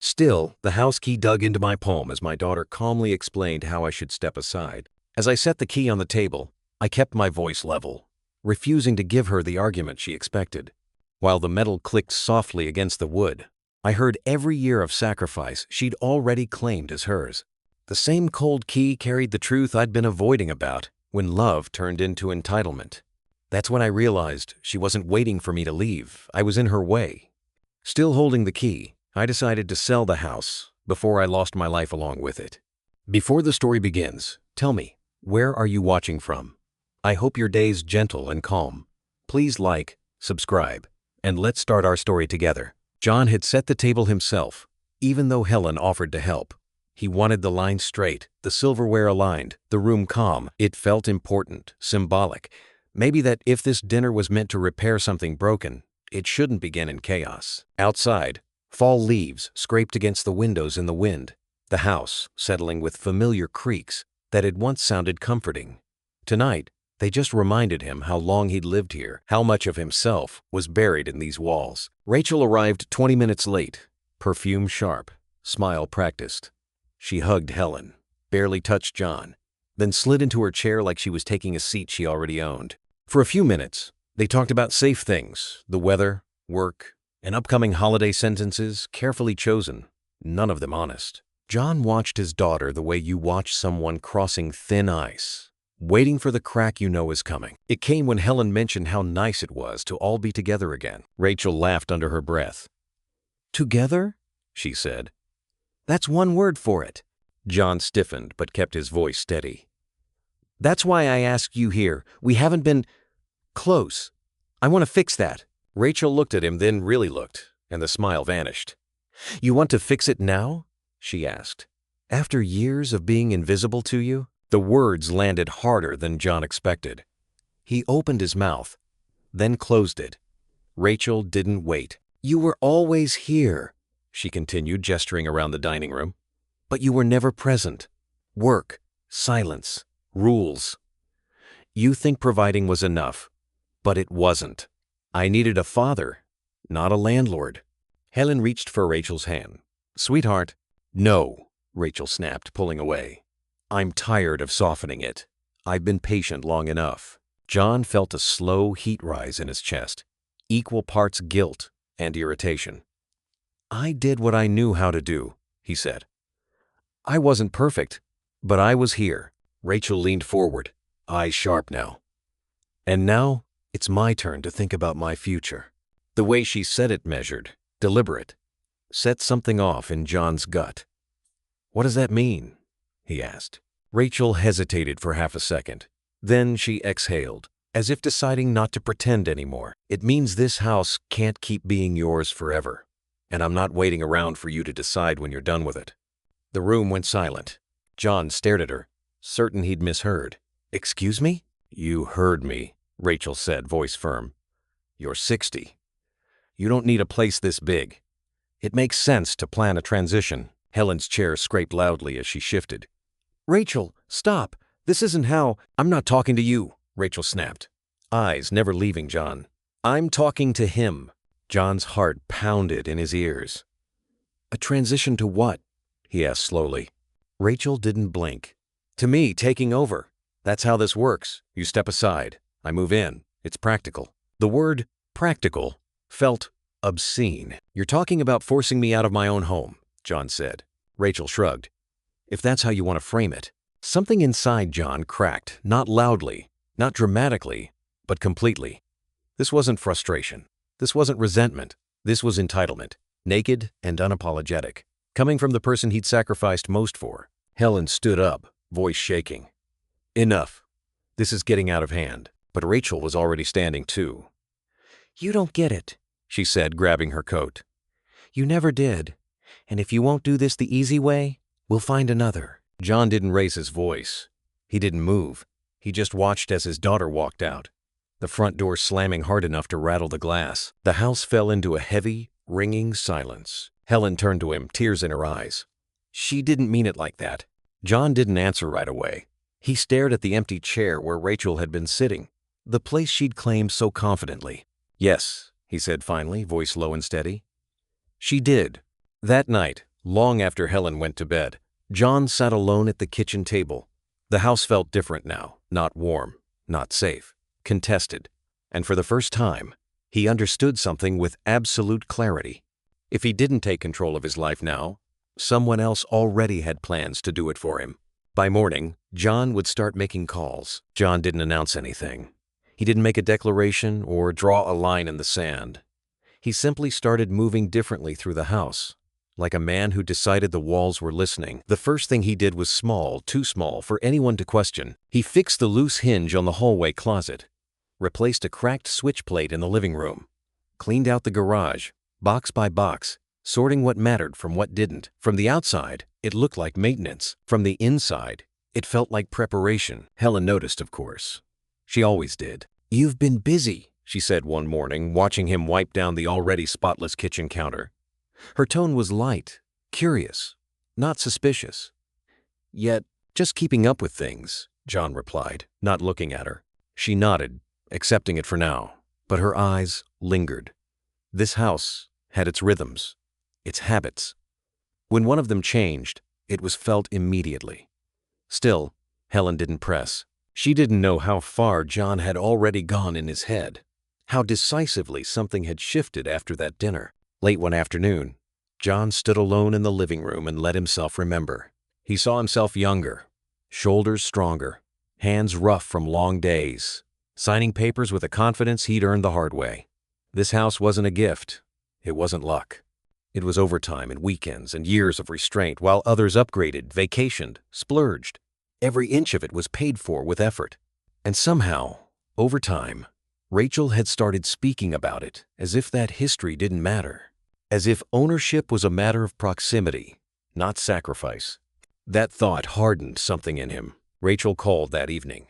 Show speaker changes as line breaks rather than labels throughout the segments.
Still, the house key dug into my palm as my daughter calmly explained how I should step aside. As I set the key on the table, I kept my voice level, refusing to give her the argument she expected. While the metal clicked softly against the wood, I heard every year of sacrifice she'd already claimed as hers. The same cold key carried the truth I'd been avoiding about when love turned into entitlement. That's when I realized she wasn't waiting for me to leave. I was in her way. Still holding the key, I decided to sell the house before I lost my life along with it. Before the story begins, tell me, where are you watching from? I hope your day's gentle and calm. Please like, subscribe, and let's start our story together. John had set the table himself, even though Helen offered to help. He wanted the lines straight, the silverware aligned, the room calm. It felt important, symbolic. Maybe that if this dinner was meant to repair something broken, it shouldn't begin in chaos. Outside, fall leaves scraped against the windows in the wind, the house settling with familiar creaks that had once sounded comforting. Tonight, they just reminded him how long he'd lived here, how much of himself was buried in these walls. Rachel arrived 20 minutes late, perfume sharp, smile practiced. She hugged Helen, barely touched John, then slid into her chair like she was taking a seat she already owned. For a few minutes, they talked about safe things, the weather, work, and upcoming holiday sentences carefully chosen, none of them honest. John watched his daughter the way you watch someone crossing thin ice, waiting for the crack you know is coming. It came when Helen mentioned how nice it was to all be together again. Rachel laughed under her breath. "Together?" she said. "That's one word for it." John stiffened but kept his voice steady. "That's why I asked you here. We haven't been close. I want to fix that." Rachel looked at him, then really looked, and the smile vanished. "You want to fix it now?" she asked. "After years of being invisible to you?" The words landed harder than John expected. He opened his mouth, then closed it. Rachel didn't wait. "You were always here," she continued, gesturing around the dining room. "But you were never present. Work, silence, rules. You think providing was enough, but it wasn't. I needed a father, not a landlord." Helen reached for Rachel's hand. "Sweetheart." "No," Rachel snapped, pulling away. "I'm tired of softening it. I've been patient long enough." John felt a slow heat rise in his chest, equal parts guilt and irritation. "I did what I knew how to do," he said. "I wasn't perfect, but I was here." Rachel leaned forward, eyes sharp now. "And now, it's my turn to think about my future." The way she said it measured, deliberate, set something off in John's gut. "What does that mean?" he asked. Rachel hesitated for half a second. Then she exhaled, as if deciding not to pretend anymore. "It means this house can't keep being yours forever, and I'm not waiting around for you to decide when you're done with it." The room went silent. John stared at her, certain he'd misheard. "Excuse me?" "You heard me," Rachel said, voice firm. "You're 60. You don't need a place this big. It makes sense to plan a transition." Helen's chair scraped loudly as she shifted. "Rachel, stop. This isn't how—" "I'm not talking to you," Rachel snapped, eyes never leaving John. "I'm talking to him." John's heart pounded in his ears. "A transition to what?" he asked slowly. Rachel didn't blink. "To me, taking over. That's how this works. You step aside. I move in. It's practical." The word practical felt obscene. "You're talking about forcing me out of my own home," John said. Rachel shrugged. "If that's how you want to frame it." Something inside John cracked, not loudly, not dramatically, but completely. This wasn't frustration. This wasn't resentment. This was entitlement, naked and unapologetic, coming from the person he'd sacrificed most for. Helen stood up, voice shaking. "Enough. This is getting out of hand." But Rachel was already standing too. "You don't get it," she said, grabbing her coat. "You never did. And if you won't do this the easy way, we'll find another." John didn't raise his voice. He didn't move. He just watched as his daughter walked out, the front door slamming hard enough to rattle the glass. The house fell into a heavy, ringing silence. Helen turned to him, tears in her eyes. "She didn't mean it like that." John didn't answer right away. He stared at the empty chair where Rachel had been sitting, the place she'd claimed so confidently. "Yes," he said finally, voice low and steady. "She did. That night, Long after Helen went to bed, John sat alone at the kitchen table. The house felt different now, not warm, not safe, contested. And for the first time, he understood something with absolute clarity. If he didn't take control of his life now, someone else already had plans to do it for him. By morning, John would start making calls. John didn't announce anything. He didn't make a declaration or draw a line in the sand. He simply started moving differently through the house, like a man who decided the walls were listening. The first thing he did was small, too small for anyone to question. He fixed the loose hinge on the hallway closet, replaced a cracked switch plate in the living room, cleaned out the garage, box by box, sorting what mattered from what didn't. From the outside, it looked like maintenance. From the inside, it felt like preparation. Helen noticed, of course. She always did. "You've been busy," she said one morning, watching him wipe down the already spotless kitchen counter. Her tone was light, curious, not suspicious. "Yet, just keeping up with things," John replied, not looking at her. She nodded, accepting it for now, but her eyes lingered. This house had its rhythms, its habits. When one of them changed, it was felt immediately. Still, Helen didn't press. She didn't know how far John had already gone in his head, how decisively something had shifted after that dinner. Late one afternoon, John stood alone in the living room and let himself remember. He saw himself younger, shoulders stronger, hands rough from long days, signing papers with a confidence he'd earned the hard way. This house wasn't a gift. It wasn't luck. It was overtime and weekends and years of restraint while others upgraded, vacationed, splurged. Every inch of it was paid for with effort. And somehow, over time, Rachel had started speaking about it as if that history didn't matter. As if ownership was a matter of proximity, not sacrifice. That thought hardened something in him. Rachel called that evening.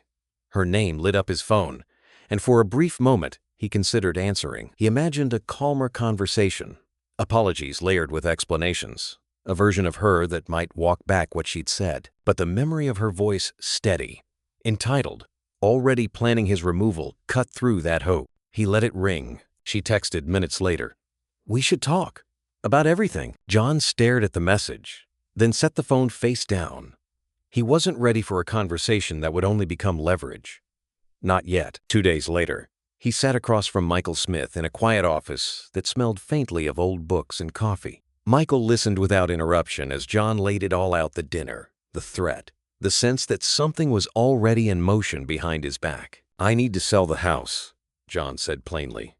Her name lit up his phone, and for a brief moment, he considered answering. He imagined a calmer conversation, apologies layered with explanations, a version of her that might walk back what she'd said. But the memory of her voice, steady, entitled, already planning his removal, cut through that hope. He let it ring. She texted minutes later. "We should talk. About everything." John stared at the message, then set the phone face down. He wasn't ready for a conversation that would only become leverage. Not yet. 2 days later, he sat across from Michael Smith in a quiet office that smelled faintly of old books and coffee. Michael listened without interruption as John laid it all out: the dinner, the threat, the sense that something was already in motion behind his back. "I need to sell the house," John said plainly.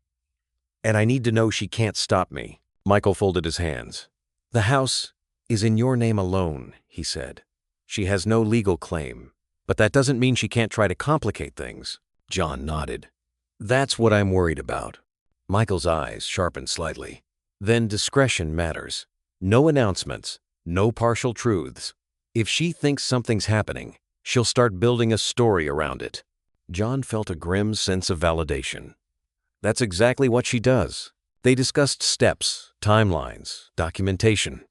"And I need to know she can't stop me." Michael folded his hands. "The house is in your name alone," he said. "She has no legal claim, but that doesn't mean she can't try to complicate things." John nodded. "That's what I'm worried about." Michael's eyes sharpened slightly. "Then discretion matters. No announcements, no partial truths. If she thinks something's happening, she'll start building a story around it." John felt a grim sense of validation. That's exactly what she does. They discussed steps, timelines, documentation.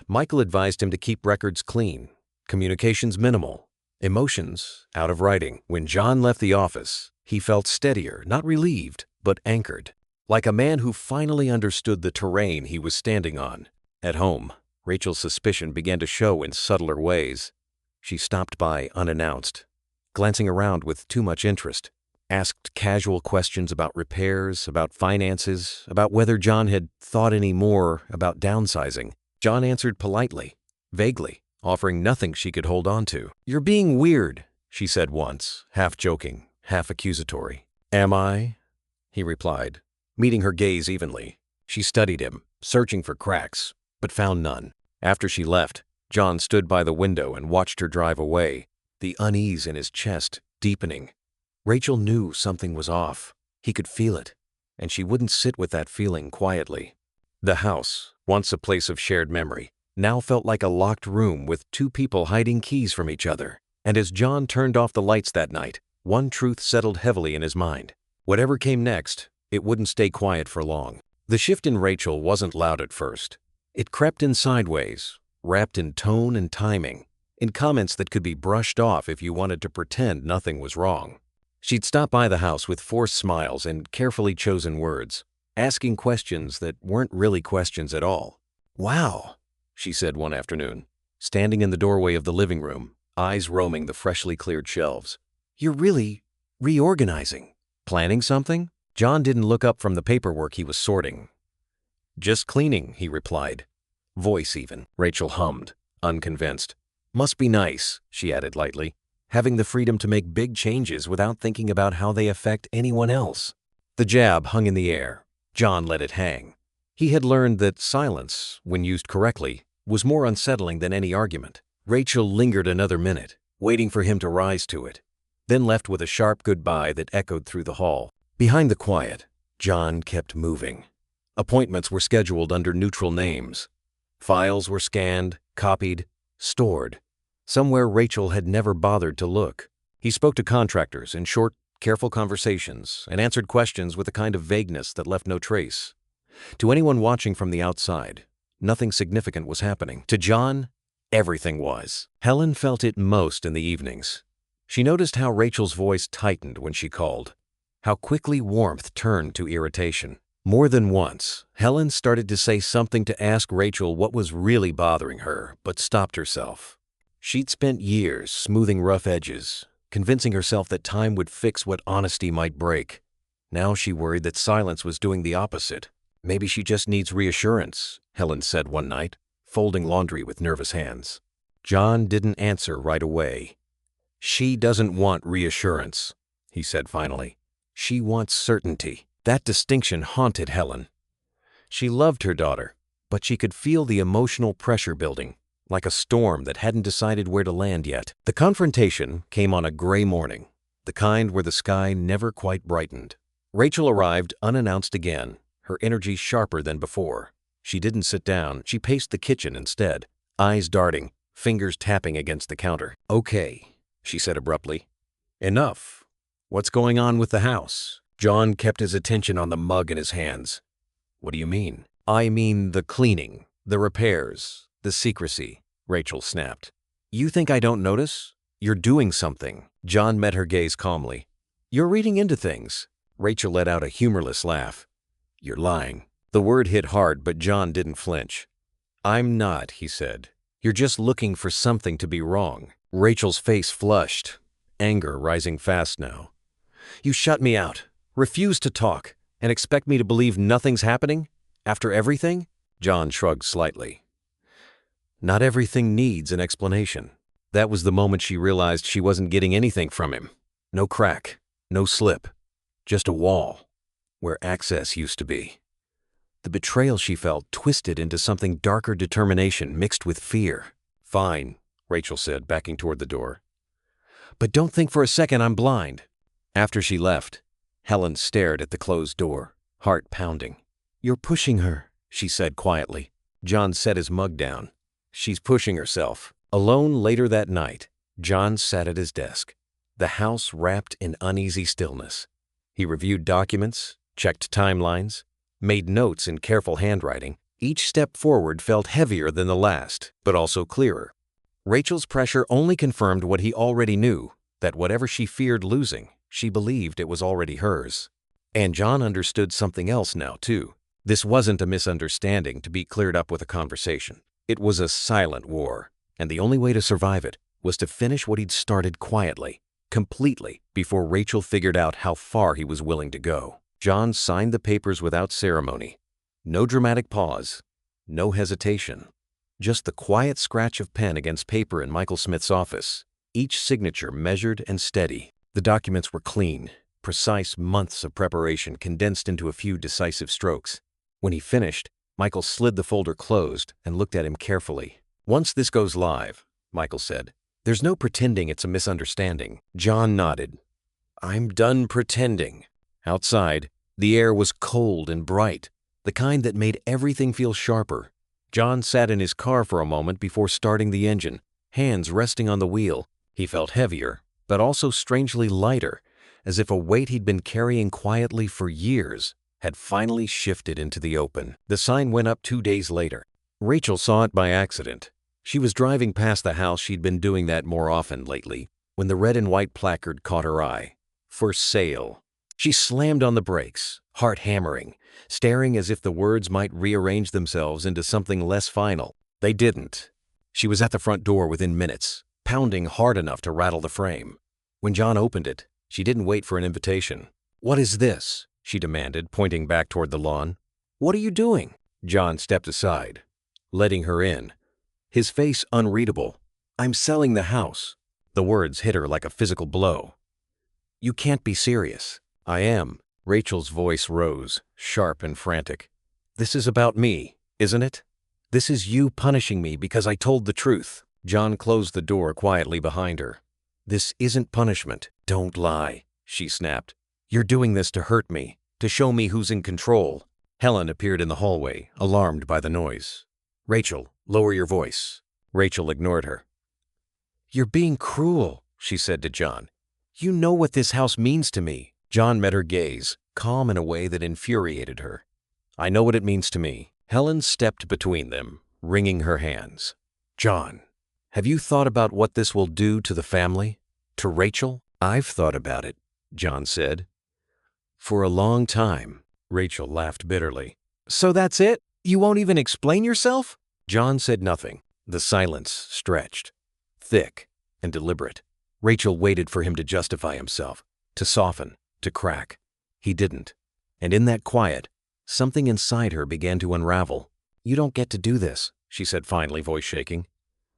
Michael advised him to keep records clean, communications minimal, emotions out of writing. When John left the office, he felt steadier, not relieved, but anchored, like a man who finally understood the terrain he was standing on. At home, Rachel's suspicion began to show in subtler ways. She stopped by unannounced, glancing around with too much interest, asked casual questions about repairs, about finances, about whether John had thought any more about downsizing. John answered politely, vaguely, offering nothing she could hold on to. "You're being weird," she said once, half joking, half accusatory. "Am I?" he replied, meeting her gaze evenly. She studied him, searching for cracks, but found none. After she left, John stood by the window and watched her drive away, the unease in his chest deepening. Rachel knew something was off. He could feel it, and she wouldn't sit with that feeling quietly. The house, once a place of shared memory, now felt like a locked room with two people hiding keys from each other. And as John turned off the lights that night, one truth settled heavily in his mind. Whatever came next, it wouldn't stay quiet for long. The shift in Rachel wasn't loud at first. It crept in sideways, wrapped in tone and timing, in comments that could be brushed off if you wanted to pretend nothing was wrong. She'd stop by the house with forced smiles and carefully chosen words, asking questions that weren't really questions at all. "Wow, she said one afternoon, standing in the doorway of the living room, eyes roaming the freshly cleared shelves. "You're really reorganizing. Planning something?" John didn't look up from the paperwork he was sorting. "Just cleaning," he replied. Voice even. Rachel hummed, unconvinced. "Must be nice," she added lightly, "having the freedom to make big changes without thinking about how they affect anyone else." The jab hung in the air. John let it hang. He had learned that silence, when used correctly, was more unsettling than any argument. Rachel lingered another minute, waiting for him to rise to it, then left with a sharp goodbye that echoed through the hall. Behind the quiet, John kept moving. Appointments were scheduled under neutral names. Files were scanned, copied, stored, somewhere Rachel had never bothered to look. He spoke to contractors in short, careful conversations and answered questions with a kind of vagueness that left no trace. To anyone watching from the outside, nothing significant was happening. To John, everything was. Helen felt it most in the evenings. She noticed how Rachel's voice tightened when she called, how quickly warmth turned to irritation. More than once, Helen started to say something to ask Rachel what was really bothering her, but stopped herself. She'd spent years smoothing rough edges, convincing herself that time would fix what honesty might break. Now she worried that silence was doing the opposite. "Maybe she just needs reassurance," Helen said one night, folding laundry with nervous hands. John didn't answer right away. "She doesn't want reassurance," he said finally. "She wants certainty." That distinction haunted Helen. She loved her daughter, but she could feel the emotional pressure building, like a storm that hadn't decided where to land yet. The confrontation came on a gray morning, the kind where the sky never quite brightened. Rachel arrived unannounced again, her energy sharper than before. She didn't sit down, she paced the kitchen instead, eyes darting, fingers tapping against the counter. "Okay," she said abruptly. "Enough. What's going on with the house?" John kept his attention on the mug in his hands. "What do you mean?" "I mean the cleaning, the repairs, the secrecy," Rachel snapped. "You think I don't notice? You're doing something." John met her gaze calmly. "You're reading into things." Rachel let out a humorless laugh. "You're lying." The word hit hard, but John didn't flinch. "I'm not," he said. "You're just looking for something to be wrong." Rachel's face flushed, anger rising fast now. "You shut me out, refuse to talk, and expect me to believe nothing's happening? After everything?" John shrugged slightly. "Not everything needs an explanation." That was the moment she realized she wasn't getting anything from him. No crack, no slip, just a wall, where access used to be. The betrayal she felt twisted into something darker determination mixed with fear. "Fine," Rachel said, backing toward the door. "But don't think for a second I'm blind." After she left, Helen stared at the closed door, heart pounding. "You're pushing her," she said quietly. John set his mug down. "She's pushing herself." Alone later that night, John sat at his desk, the house wrapped in uneasy stillness. He reviewed documents, checked timelines, made notes in careful handwriting. Each step forward felt heavier than the last, but also clearer. Rachel's pressure only confirmed what he already knew, that whatever she feared losing, she believed it was already hers. And John understood something else now, too. This wasn't a misunderstanding to be cleared up with a conversation. It was a silent war, and the only way to survive it was to finish what he'd started quietly, completely, before Rachel figured out how far he was willing to go. John signed the papers without ceremony. No dramatic pause, no hesitation. Just the quiet scratch of pen against paper in Michael Smith's office, each signature measured and steady. The documents were clean, precise months of preparation condensed into a few decisive strokes. When he finished, Michael slid the folder closed and looked at him carefully. "Once this goes live," Michael said, "there's no pretending it's a misunderstanding." John nodded. "I'm done pretending." Outside, the air was cold and bright, the kind that made everything feel sharper. John sat in his car for a moment before starting the engine, hands resting on the wheel. He felt heavier, but also strangely lighter, as if a weight he'd been carrying quietly for years had finally shifted into the open. The sign went up 2 days later. Rachel saw it by accident. She was driving past the house she'd been doing that more often lately, when the red and white placard caught her eye. "For sale." She slammed on the brakes, heart hammering, staring as if the words might rearrange themselves into something less final. They didn't. She was at the front door within minutes, pounding hard enough to rattle the frame. When John opened it, she didn't wait for an invitation. "What is this?" she demanded, pointing back toward the lawn. "What are you doing?" John stepped aside, letting her in, his face unreadable. "I'm selling the house." The words hit her like a physical blow. "You can't be serious." "I am." Rachel's voice rose, sharp and frantic. "This is about me, isn't it? This is you punishing me because I told the truth." John closed the door quietly behind her. "This isn't punishment. Don't lie," she snapped. "You're doing this to hurt me, to show me who's in control." Helen appeared in the hallway, alarmed by the noise. "Rachel, lower your voice." Rachel ignored her. "You're being cruel," she said to John. "You know what this house means to me." John met her gaze, calm in a way that infuriated her. "I know what it means to me." Helen stepped between them, wringing her hands. "John, have you thought about what this will do to the family? To Rachel?" "I've thought about it," John said. "For a long time." Rachel laughed bitterly. "So that's it? You won't even explain yourself?" John said nothing. The silence stretched, thick and deliberate. Rachel waited for him to justify himself, to soften, to crack. He didn't. And in that quiet, something inside her began to unravel. "You don't get to do this," she said finally, voice shaking.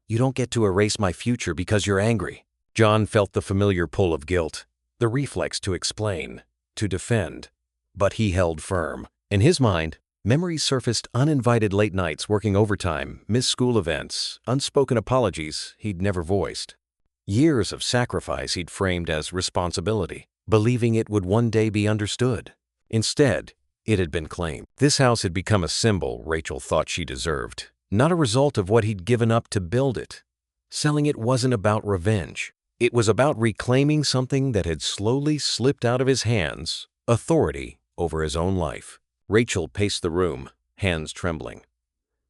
"You don't get to erase my future because you're angry." John felt the familiar pull of guilt, the reflex to explain, to defend. But he held firm. In his mind, memories surfaced: uninvited late nights working overtime, missed school events, unspoken apologies he'd never voiced. Years of sacrifice he'd framed as responsibility, believing it would one day be understood. Instead, it had been claimed. This house had become a symbol Rachel thought she deserved, not a result of what he'd given up to build it. Selling it wasn't about revenge. It was about reclaiming something that had slowly slipped out of his hands: authority over his own life. Rachel paced the room, hands trembling.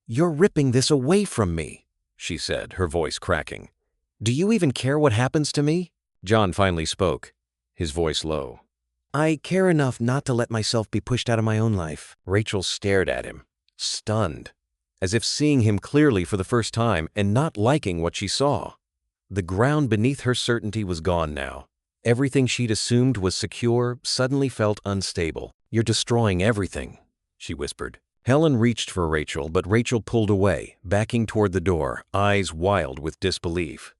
"You're ripping this away from me," she said, her voice cracking. "Do you even care what happens to me?" John finally spoke, his voice low. "I care enough not to let myself be pushed out of my own life." Rachel stared at him, stunned, as if seeing him clearly for the first time and not liking what she saw. The ground beneath her certainty was gone now. Everything she'd assumed was secure suddenly felt unstable. "You're destroying everything," she whispered. Helen reached for Rachel, but Rachel pulled away, backing toward the door, eyes wild with disbelief.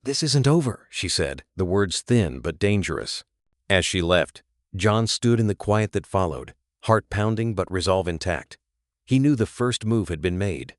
"This isn't over," she said, the words thin but dangerous. As she left, John stood in the quiet that followed, heart pounding but resolve intact. He knew the first move had been made,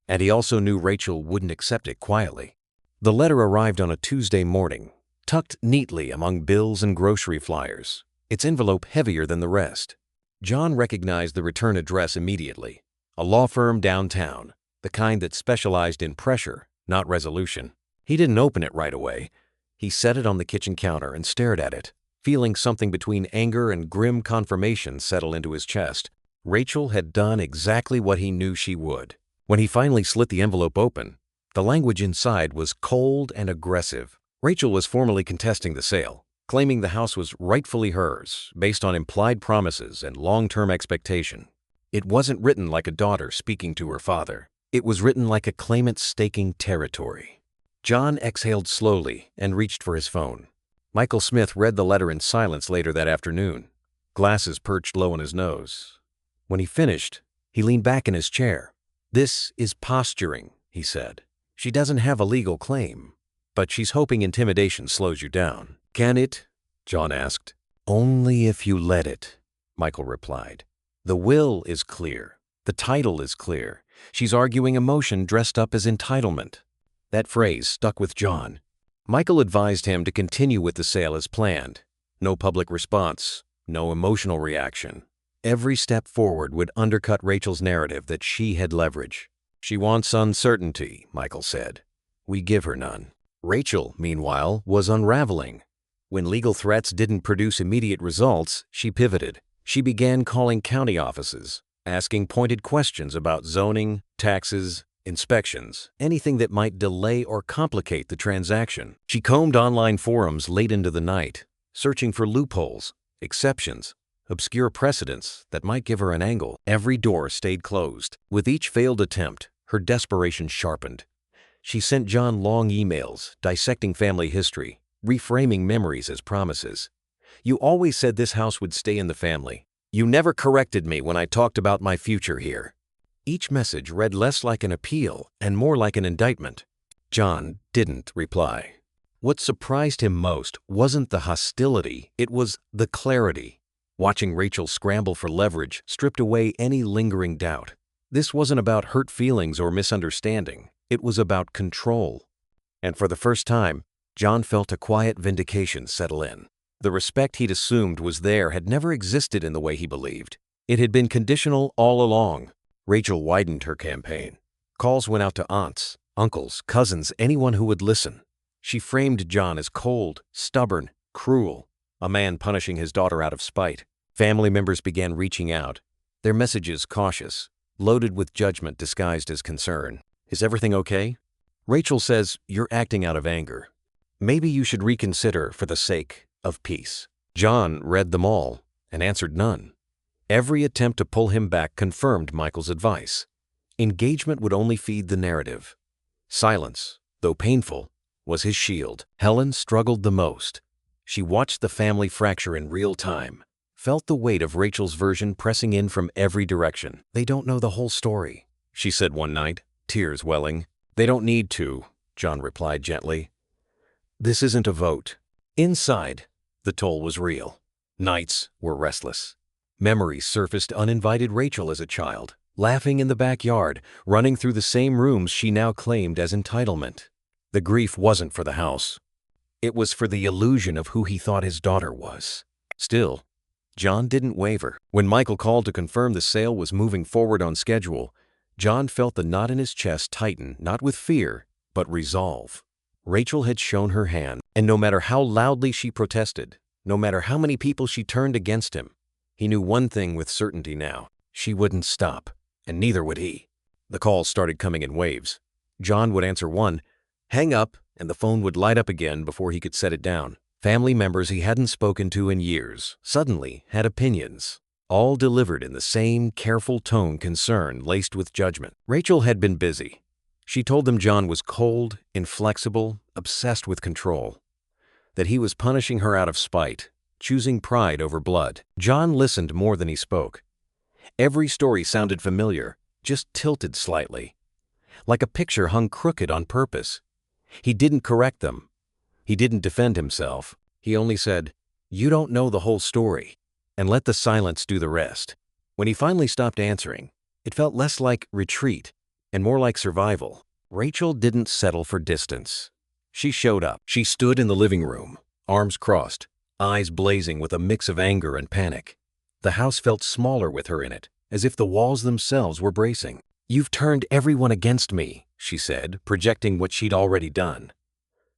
and he also knew Rachel wouldn't accept it quietly. The letter arrived on a Tuesday morning, tucked neatly among bills and grocery flyers, its envelope heavier than the rest. John recognized the return address immediately: a law firm downtown, the kind that specialized in pressure, not resolution. He didn't open it right away. He set it on the kitchen counter and stared at it, feeling something between anger and grim confirmation settle into his chest. Rachel had done exactly what he knew she would. When he finally slit the envelope open, the language inside was cold and aggressive. Rachel was formally contesting the sale, claiming the house was rightfully hers, based on implied promises and long-term expectation. It wasn't written like a daughter speaking to her father. It was written like a claimant staking territory. John exhaled slowly and reached for his phone. Michael Smith read the letter in silence later that afternoon, glasses perched low on his nose. When he finished, he leaned back in his chair. "This is posturing," he said. "She doesn't have a legal claim, but she's hoping intimidation slows you down." "Can it?" John asked. "Only if you let it," Michael replied. "The will is clear. The title is clear. She's arguing emotion dressed up as entitlement." That phrase stuck with John. Michael advised him to continue with the sale as planned. No public response, no emotional reaction. Every step forward would undercut Rachel's narrative that she had leverage. "She wants uncertainty," Michael said. "We give her none." Rachel, meanwhile, was unraveling. When legal threats didn't produce immediate results, she pivoted. She began calling county offices, asking pointed questions about zoning, taxes, inspections, anything that might delay or complicate the transaction. She combed online forums late into the night, searching for loopholes, exceptions, obscure precedents that might give her an angle. Every door stayed closed. With each failed attempt, Her desperation sharpened. She sent John long emails, dissecting family history, reframing memories as promises. You always said this house would stay in the family. You never corrected me when I talked about my future here. Each message read less like an appeal and more like an indictment. John didn't reply. What surprised him most wasn't the hostility, it was the clarity. Watching Rachel scramble for leverage stripped away any lingering doubt. This wasn't about hurt feelings or misunderstanding. It was about control. And for the first time, John felt a quiet vindication settle in. The respect he'd assumed was there had never existed in the way he believed. It had been conditional all along. Rachel widened her campaign. Calls went out to aunts, uncles, cousins, anyone who would listen. She framed John as cold, stubborn, cruel, a man punishing his daughter out of spite. Family members began reaching out, their messages cautious, loaded with judgment disguised as concern. Is everything okay? Rachel says, you're acting out of anger. Maybe you should reconsider for the sake of peace. John read them all and answered none. Every attempt to pull him back confirmed Michael's advice. Engagement would only feed the narrative. Silence, though painful, was his shield. Helen struggled the most. She watched the family fracture in real time, felt the weight of Rachel's version pressing in from every direction. They don't know the whole story, she said one night, tears welling. They don't need to, John replied gently. This isn't a vote. Inside, the toll was real. Nights were restless. Memories surfaced uninvited Rachel as a child, laughing in the backyard, running through the same rooms she now claimed as entitlement. The grief wasn't for the house. It was for the illusion of who he thought his daughter was. Still, John didn't waver. When Michael called to confirm the sale was moving forward on schedule, John felt the knot in his chest tighten, not with fear, but resolve. Rachel had shown her hand, and no matter how loudly she protested, no matter how many people she turned against him, he knew one thing with certainty now. She wouldn't stop, and neither would he. The calls started coming in waves. John would answer one, hang up, and the phone would light up again before he could set it down. Family members he hadn't spoken to in years suddenly had opinions, all delivered in the same careful tone, concern laced with judgment. Rachel had been busy. She told them John was cold, inflexible, obsessed with control, that he was punishing her out of spite, choosing pride over blood. John listened more than he spoke. Every story sounded familiar, just tilted slightly, like a picture hung crooked on purpose. He didn't correct them. He didn't defend himself. He only said, you don't know the whole story, and let the silence do the rest. When he finally stopped answering, it felt less like retreat and more like survival. Rachel didn't settle for distance. She showed up. She stood in the living room, arms crossed, eyes blazing with a mix of anger and panic. The house felt smaller with her in it, as if the walls themselves were bracing. You've turned everyone against me, she said, projecting what she'd already done.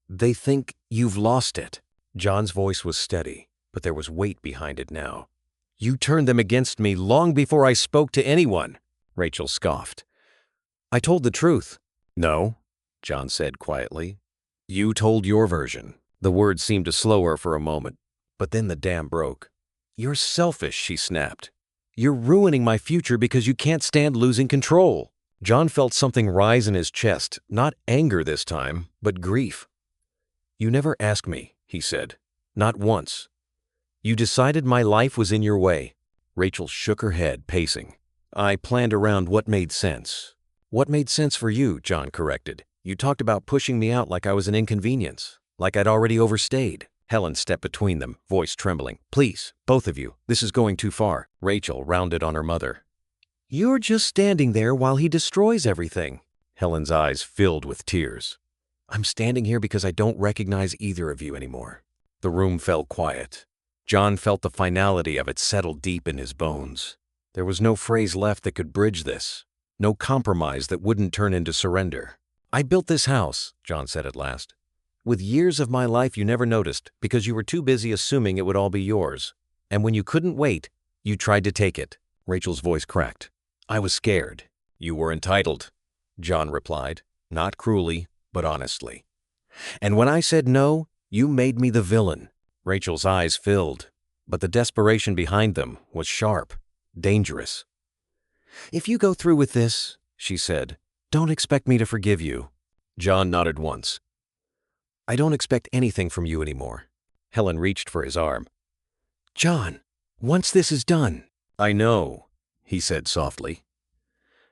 They think you've lost it. John's voice was steady, but there was weight behind it now. You turned them against me long before I spoke to anyone, Rachel scoffed. I told the truth. No, John said quietly. You told your version. The words seemed to slow her for a moment, but then the dam broke. You're selfish, she snapped. You're ruining my future because you can't stand losing control. John felt something rise in his chest, not anger this time, but grief. You never asked me, he said. Not once. You decided my life was in your way. Rachel shook her head, pacing. I planned around what made sense. What made sense for you, John corrected. You talked about pushing me out like I was an inconvenience, like I'd already overstayed. Helen stepped between them, voice trembling. Please, both of you, this is going too far. Rachel rounded on her mother. You're just standing there while he destroys everything. Helen's eyes filled with tears. I'm standing here because I don't recognize either of you anymore. The room fell quiet. John felt the finality of it settle deep in his bones. There was no phrase left that could bridge this, no compromise that wouldn't turn into surrender. I built this house, John said at last, with years of my life you never noticed because you were too busy assuming it would all be yours. And when you couldn't wait, you tried to take it. Rachel's voice cracked. I was scared. You were entitled, John replied, not cruelly, but honestly. And when I said no, you made me the villain. Rachel's eyes filled, but the desperation behind them was sharp, dangerous. If you go through with this, she said, Don't expect me to forgive you. John nodded once. I don't expect anything from you anymore. Helen reached for his arm. John, once this is done. I know, he said softly.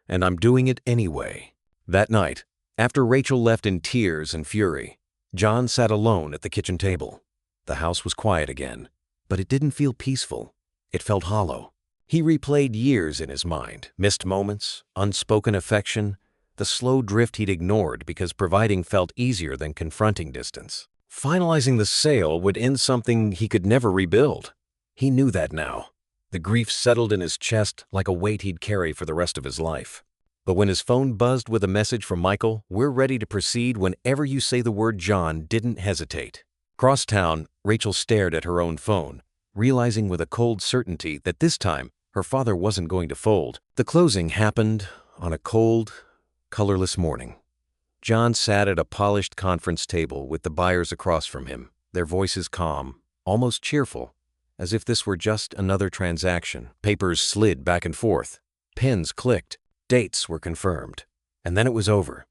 And I'm doing it anyway. That night, after Rachel left in tears and fury, John sat alone at the kitchen table. The house was quiet again, but it didn't feel peaceful. It felt hollow. He replayed years in his mind, missed moments, unspoken affection, the slow drift he'd ignored because providing felt easier than confronting distance. Finalizing the sale would end something he could never rebuild. He knew that now. The grief settled in his chest like a weight he'd carry for the rest of his life. But when his phone buzzed with a message from Michael, "We're ready to proceed whenever you say the word," John didn't hesitate. Across town, Rachel stared at her own phone, realizing with a cold certainty that this time her father wasn't going to fold. The closing happened on a cold, colorless morning. John sat at a polished conference table with the buyers across from him, their voices calm, almost cheerful, as if this were just another transaction. Papers slid back and forth. Pens clicked. Dates were confirmed. And then it was over.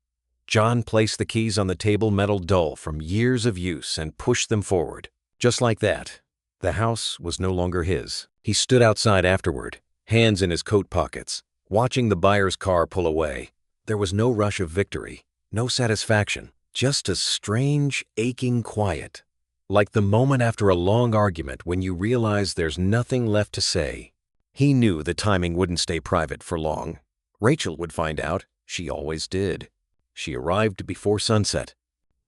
John placed the keys on the table, metal dull from years of use, and pushed them forward. Just like that, the house was no longer his. He stood outside afterward, hands in his coat pockets, watching the buyer's car pull away. There was no rush of victory, no satisfaction, just a strange, aching quiet. Like the moment after a long argument when you realize there's nothing left to say. He knew the timing wouldn't stay private for long. Rachel would find out. She always did. She arrived before sunset.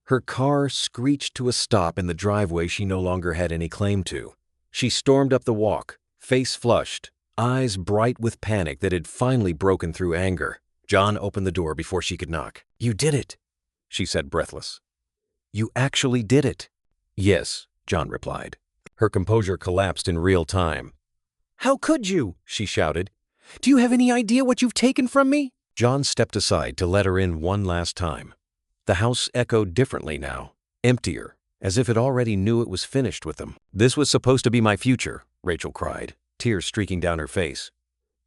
Her car screeched to a stop in the driveway she no longer had any claim to. She stormed up the walk, face flushed, eyes bright with panic that had finally broken through anger. John opened the door before she could knock. "You did it," she said, breathless. "You actually did it." "Yes," John replied. Her composure collapsed in real time. "How could you?" she shouted. "Do you have any idea what you've taken from me?" John stepped aside to let her in one last time. The house echoed differently now, emptier, as if it already knew it was finished with them. "This was supposed to be my future," Rachel cried, tears streaking down her face.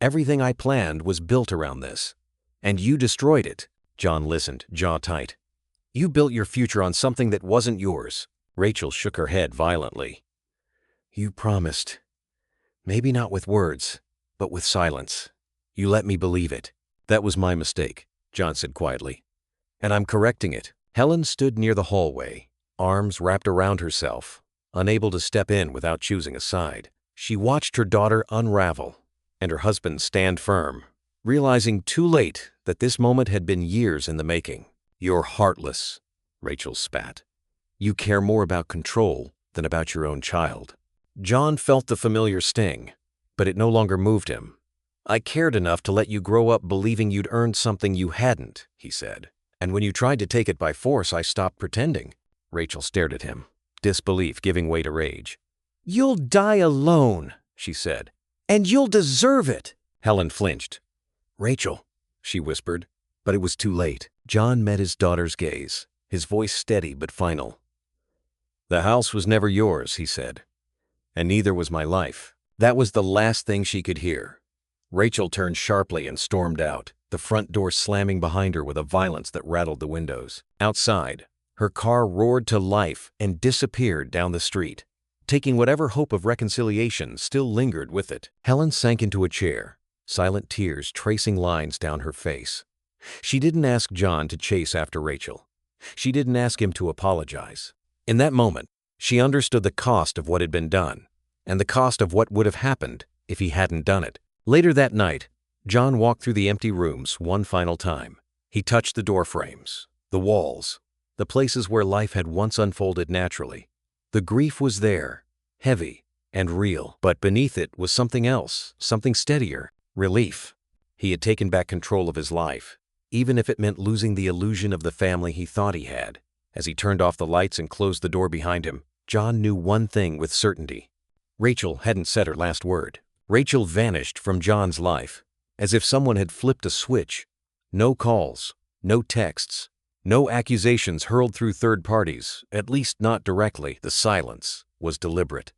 "Everything I planned was built around this. And you destroyed it." John listened, jaw tight. "You built your future on something that wasn't yours." Rachel shook her head violently. "You promised. Maybe not with words, but with silence. You let me believe it." "That was my mistake," John said quietly. "And I'm correcting it." Helen stood near the hallway, arms wrapped around herself, unable to step in without choosing a side. She watched her daughter unravel and her husband stand firm, realizing too late that this moment had been years in the making. "You're heartless," Rachel spat. "You care more about control than about your own child." John felt the familiar sting, but it no longer moved him. "I cared enough to let you grow up believing you'd earned something you hadn't," he said. "And when you tried to take it by force, I stopped pretending." Rachel stared at him, disbelief giving way to rage. "You'll die alone," she said. "And you'll deserve it." Helen flinched. "Rachel," she whispered, but it was too late. John met his daughter's gaze, his voice steady but final. "The house was never yours," he said, "and neither was my life." That was the last thing she could hear. Rachel turned sharply and stormed out, the front door slamming behind her with a violence that rattled the windows. Outside, her car roared to life and disappeared down the street, taking whatever hope of reconciliation still lingered with it. Helen sank into a chair, silent tears tracing lines down her face. She didn't ask John to chase after Rachel. She didn't ask him to apologize. In that moment, she understood the cost of what had been done, and the cost of what would have happened if he hadn't done it. Later that night, John walked through the empty rooms one final time. He touched the door frames, the walls, the places where life had once unfolded naturally. The grief was there, heavy and real, but beneath it was something else, something steadier, relief. He had taken back control of his life, even if it meant losing the illusion of the family he thought he had. As he turned off the lights and closed the door behind him, John knew one thing with certainty. Rachel hadn't said her last word. Rachel vanished from John's life, as if someone had flipped a switch. No calls, no texts, no accusations hurled through third parties, at least not directly. The silence was deliberate,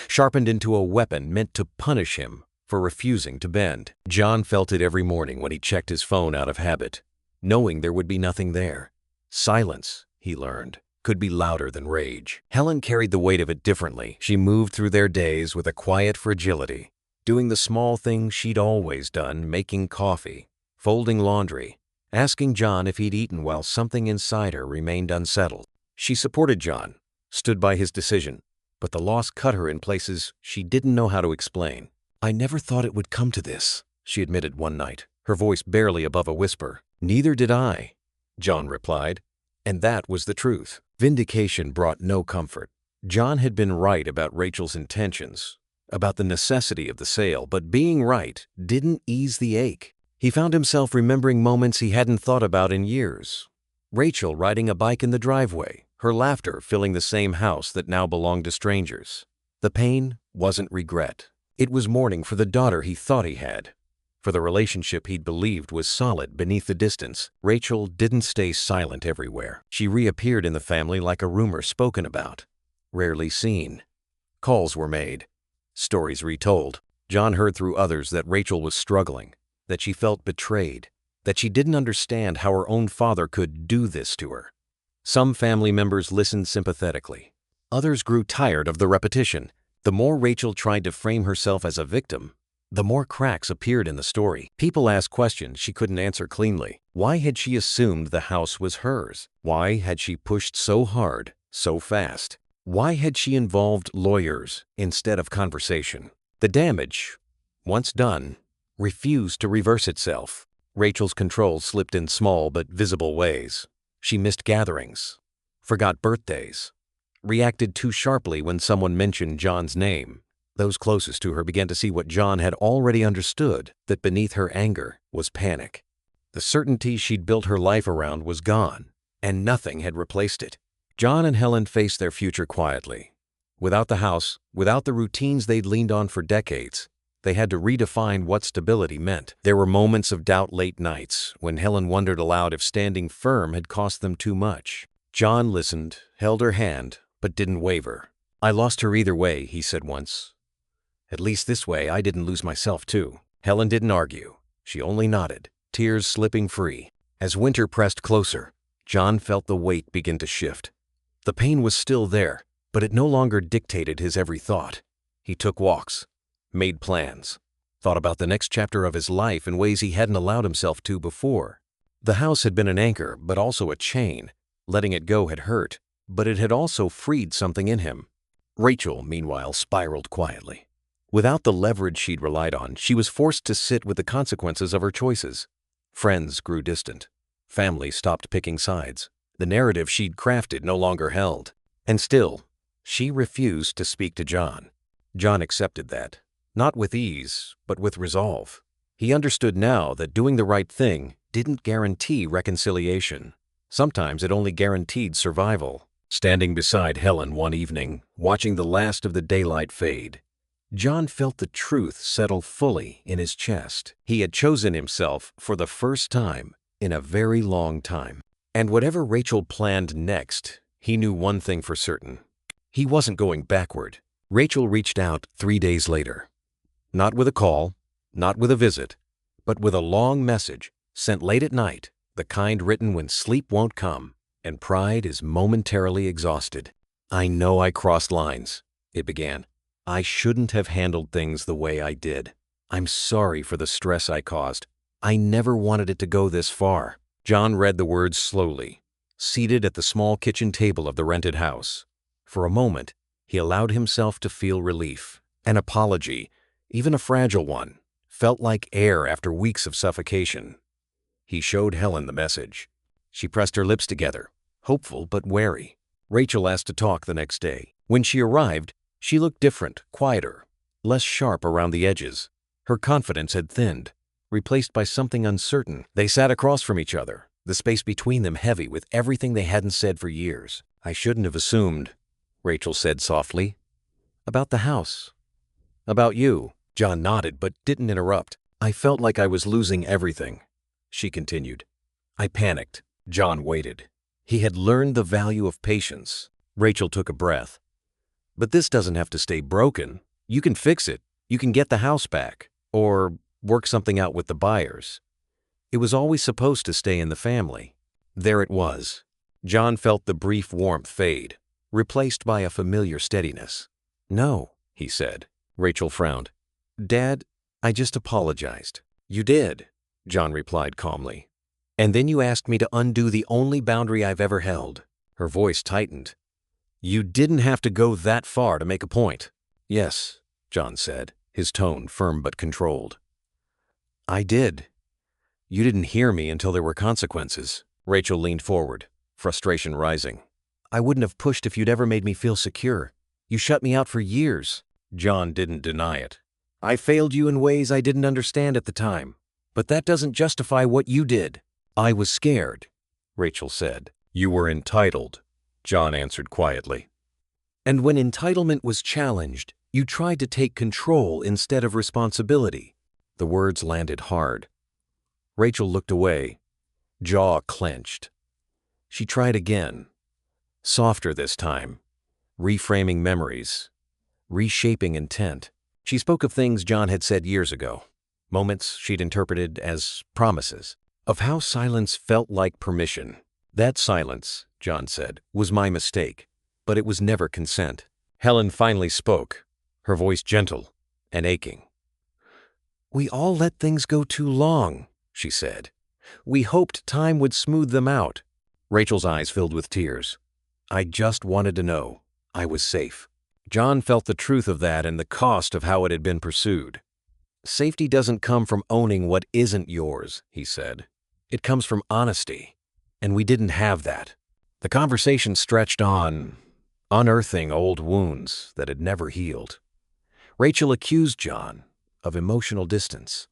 sharpened into a weapon meant to punish him for refusing to bend. John felt it every morning when he checked his phone out of habit. knowing there would be nothing there. Silence, he learned, could be louder than rage. Helen carried the weight of it differently. She moved through their days with a quiet fragility, doing the small things she'd always done, making coffee, folding laundry, asking John if he'd eaten while something inside her remained unsettled. She supported John, stood by his decision, but the loss cut her in places she didn't know how to explain. "I never thought it would come to this," she admitted one night, her voice barely above a whisper. "Neither did I," John replied, and that was the truth. Vindication brought no comfort. John had been right about Rachel's intentions, about the necessity of the sale, but being right didn't ease the ache. He found himself remembering moments he hadn't thought about in years. Rachel riding a bike in the driveway, her laughter filling the same house that now belonged to strangers. The pain wasn't regret. It was mourning for the daughter he thought he had, for the relationship he'd believed was solid beneath the distance. Rachel didn't stay silent everywhere. She reappeared in the family like a rumor spoken about, rarely seen. Calls were made, stories retold. John heard through others that Rachel was struggling, that she felt betrayed, that she didn't understand how her own father could do this to her. Some family members listened sympathetically. Others grew tired of the repetition. The more Rachel tried to frame herself as a victim, the more cracks appeared in the story. People asked questions she couldn't answer cleanly. Why had she assumed the house was hers? Why had she pushed so hard, so fast? Why had she involved lawyers instead of conversation? The damage, once done, refused to reverse itself. Rachel's control slipped in small but visible ways. She missed gatherings, forgot birthdays, reacted too sharply when someone mentioned John's name. Those closest to her began to see what John had already understood, that beneath her anger was panic. The certainty she'd built her life around was gone, and nothing had replaced it. John and Helen faced their future quietly. Without the house, without the routines they'd leaned on for decades, they had to redefine what stability meant. There were moments of doubt, late nights, when Helen wondered aloud if standing firm had cost them too much. John listened, held her hand, but didn't waver. "I lost her either way," he said once. "At least this way I didn't lose myself too." Helen didn't argue. She only nodded, tears slipping free. As winter pressed closer, John felt the weight begin to shift. The pain was still there, but it no longer dictated his every thought. He took walks, made plans, thought about the next chapter of his life in ways he hadn't allowed himself to before. The house had been an anchor, but also a chain. Letting it go had hurt, but it had also freed something in him. Rachel, meanwhile, spiraled quietly. Without the leverage she'd relied on, she was forced to sit with the consequences of her choices. Friends grew distant. Family stopped picking sides. The narrative she'd crafted no longer held. And still, she refused to speak to John. John accepted that, not with ease, but with resolve. He understood now that doing the right thing didn't guarantee reconciliation. Sometimes it only guaranteed survival. Standing beside Helen one evening, watching the last of the daylight fade, John felt the truth settle fully in his chest. He had chosen himself for the first time in a very long time. And whatever Rachel planned next, he knew one thing for certain. He wasn't going backward. Rachel reached out 3 days later. Not with a call, not with a visit, but with a long message sent late at night, the kind written when sleep won't come and pride is momentarily exhausted. "I know I crossed lines," it began. "I shouldn't have handled things the way I did. I'm sorry for the stress I caused. I never wanted it to go this far." John read the words slowly, seated at the small kitchen table of the rented house. For a moment, he allowed himself to feel relief. An apology, even a fragile one, felt like air after weeks of suffocation. He showed Helen the message. She pressed her lips together, hopeful but wary. Rachel asked to talk the next day. When she arrived, she looked different, quieter, less sharp around the edges. Her confidence had thinned, replaced by something uncertain. They sat across from each other, the space between them heavy with everything they hadn't said for years. "I shouldn't have assumed," Rachel said softly. "About the house. About you." John nodded but didn't interrupt. "I felt like I was losing everything," she continued. "I panicked." John waited. He had learned the value of patience. Rachel took a breath. "But this doesn't have to stay broken. You can fix it. You can get the house back. Or work something out with the buyers." It was always supposed to stay in the family. There it was. John felt the brief warmth fade, replaced by a familiar steadiness. "No," he said. Rachel frowned. "Dad, I just apologized." "You did," John replied calmly. "And then you asked me to undo the only boundary I've ever held." Her voice tightened. "You didn't have to go that far to make a point." "Yes," John said, his tone firm but controlled. "I did. You didn't hear me until there were consequences." Rachel leaned forward, frustration rising. "I wouldn't have pushed if you'd ever made me feel secure. You shut me out for years." John didn't deny it. "I failed you in ways I didn't understand at the time. But that doesn't justify what you did." "I was scared," Rachel said. "You were entitled," John answered quietly. "And when entitlement was challenged, you tried to take control instead of responsibility." The words landed hard. Rachel looked away, jaw clenched. She tried again, softer this time, reframing memories, reshaping intent. She spoke of things John had said years ago, moments she'd interpreted as promises, of how silence felt like permission. "That silence," John said, "was my mistake, but it was never consent." Helen finally spoke, her voice gentle and aching. "We all let things go too long," she said. "We hoped time would smooth them out." Rachel's eyes filled with tears. "I just wanted to know I was safe." John felt the truth of that and the cost of how it had been pursued. "Safety doesn't come from owning what isn't yours," he said. "It comes from honesty, and we didn't have that." The conversation stretched on, unearthing old wounds that had never healed. Rachel accused John of emotional distance.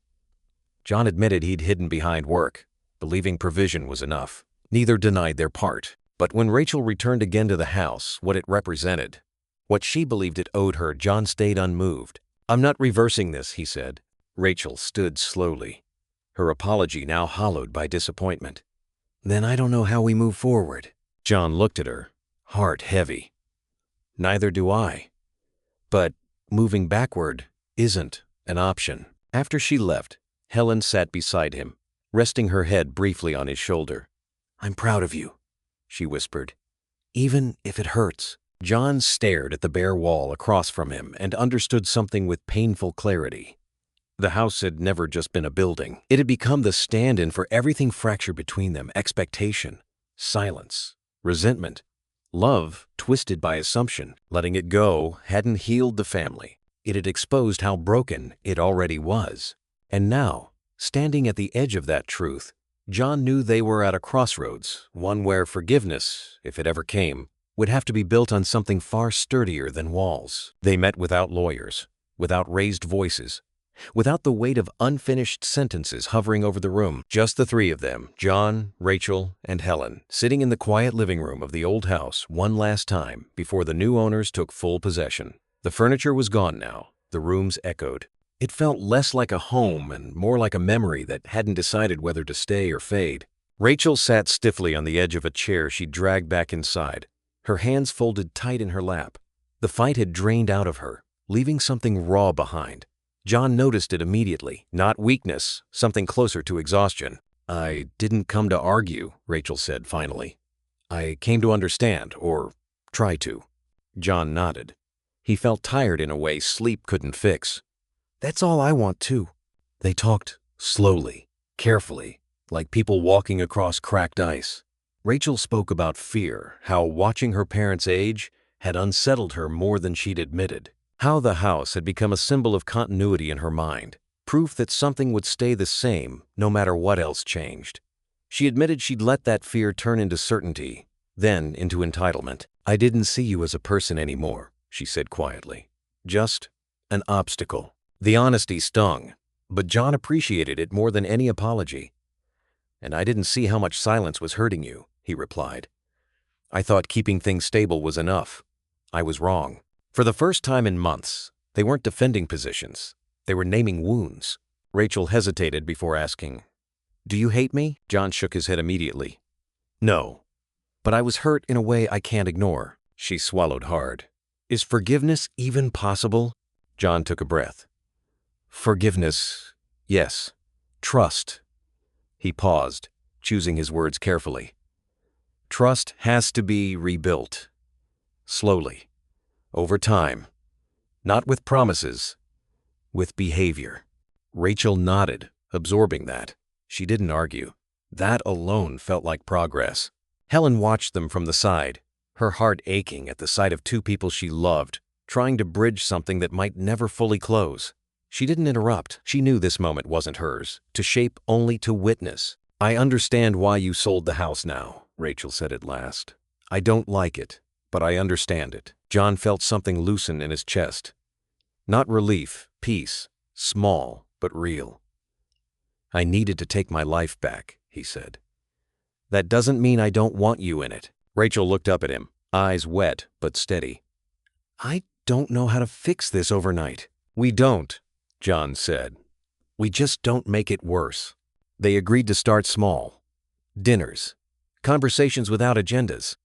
John admitted he'd hidden behind work, believing provision was enough. Neither denied their part. But when Rachel returned again to the house, what it represented, what she believed it owed her, John stayed unmoved. "I'm not reversing this," he said. Rachel stood slowly, her apology now hollowed by disappointment. "Then I don't know how we move forward." John looked at her, heart heavy. "Neither do I. But moving backward isn't an option." After she left, Helen sat beside him, resting her head briefly on his shoulder. "I'm proud of you," she whispered, "even if it hurts." John stared at the bare wall across from him and understood something with painful clarity. The house had never just been a building. It had become the stand-in for everything fractured between them: expectation, silence, resentment, love twisted by assumption. Letting it go hadn't healed the family. It had exposed how broken it already was. And now, standing at the edge of that truth, John knew they were at a crossroads, one where forgiveness, if it ever came, would have to be built on something far sturdier than walls. They met without lawyers, without raised voices, without the weight of unfinished sentences hovering over the room. Just the three of them, John, Rachel, and Helen, sitting in the quiet living room of the old house one last time before the new owners took full possession. The furniture was gone now. The rooms echoed. It felt less like a home and more like a memory that hadn't decided whether to stay or fade. Rachel sat stiffly on the edge of a chair she dragged back inside, her hands folded tight in her lap. The fight had drained out of her, leaving something raw behind. John noticed it immediately. Not weakness, something closer to exhaustion. "I didn't come to argue," Rachel said finally. "I came to understand, or try to." John nodded. He felt tired in a way sleep couldn't fix. "That's all I want too." They talked slowly, carefully, like people walking across cracked ice. Rachel spoke about fear, how watching her parents age had unsettled her more than she'd admitted, how the house had become a symbol of continuity in her mind, proof that something would stay the same no matter what else changed. She admitted she'd let that fear turn into certainty, then into entitlement. "I didn't see you as a person anymore," she said quietly. "Just an obstacle." The honesty stung, but John appreciated it more than any apology. "And I didn't see how much silence was hurting you," he replied. "I thought keeping things stable was enough. I was wrong." For the first time in months, they weren't defending positions. They were naming wounds. Rachel hesitated before asking, "Do you hate me?" John shook his head immediately. "No, but I was hurt in a way I can't ignore." She swallowed hard. "Is forgiveness even possible?" John took a breath. "Forgiveness, yes. Trust, He paused, choosing his words carefully. Trust has to be rebuilt. Slowly. Over time. Not with promises. With behavior. Rachel nodded, absorbing that. She didn't argue. That alone felt like progress. Helen watched them from the side, her heart aching at the sight of two people she loved, trying to bridge something that might never fully close. She didn't interrupt. She knew this moment wasn't hers, to shape, only to witness. I understand why you sold the house now, Rachel said at last. I don't like it, but I understand it. John felt something loosen in his chest. Not relief, peace, small but real. I needed to take my life back, he said. That doesn't mean I don't want you in it. Rachel looked up at him, eyes wet but steady. I don't know how to fix this overnight. We don't, John said. We just don't make it worse. They agreed to start small. Dinners. Conversations without agendas.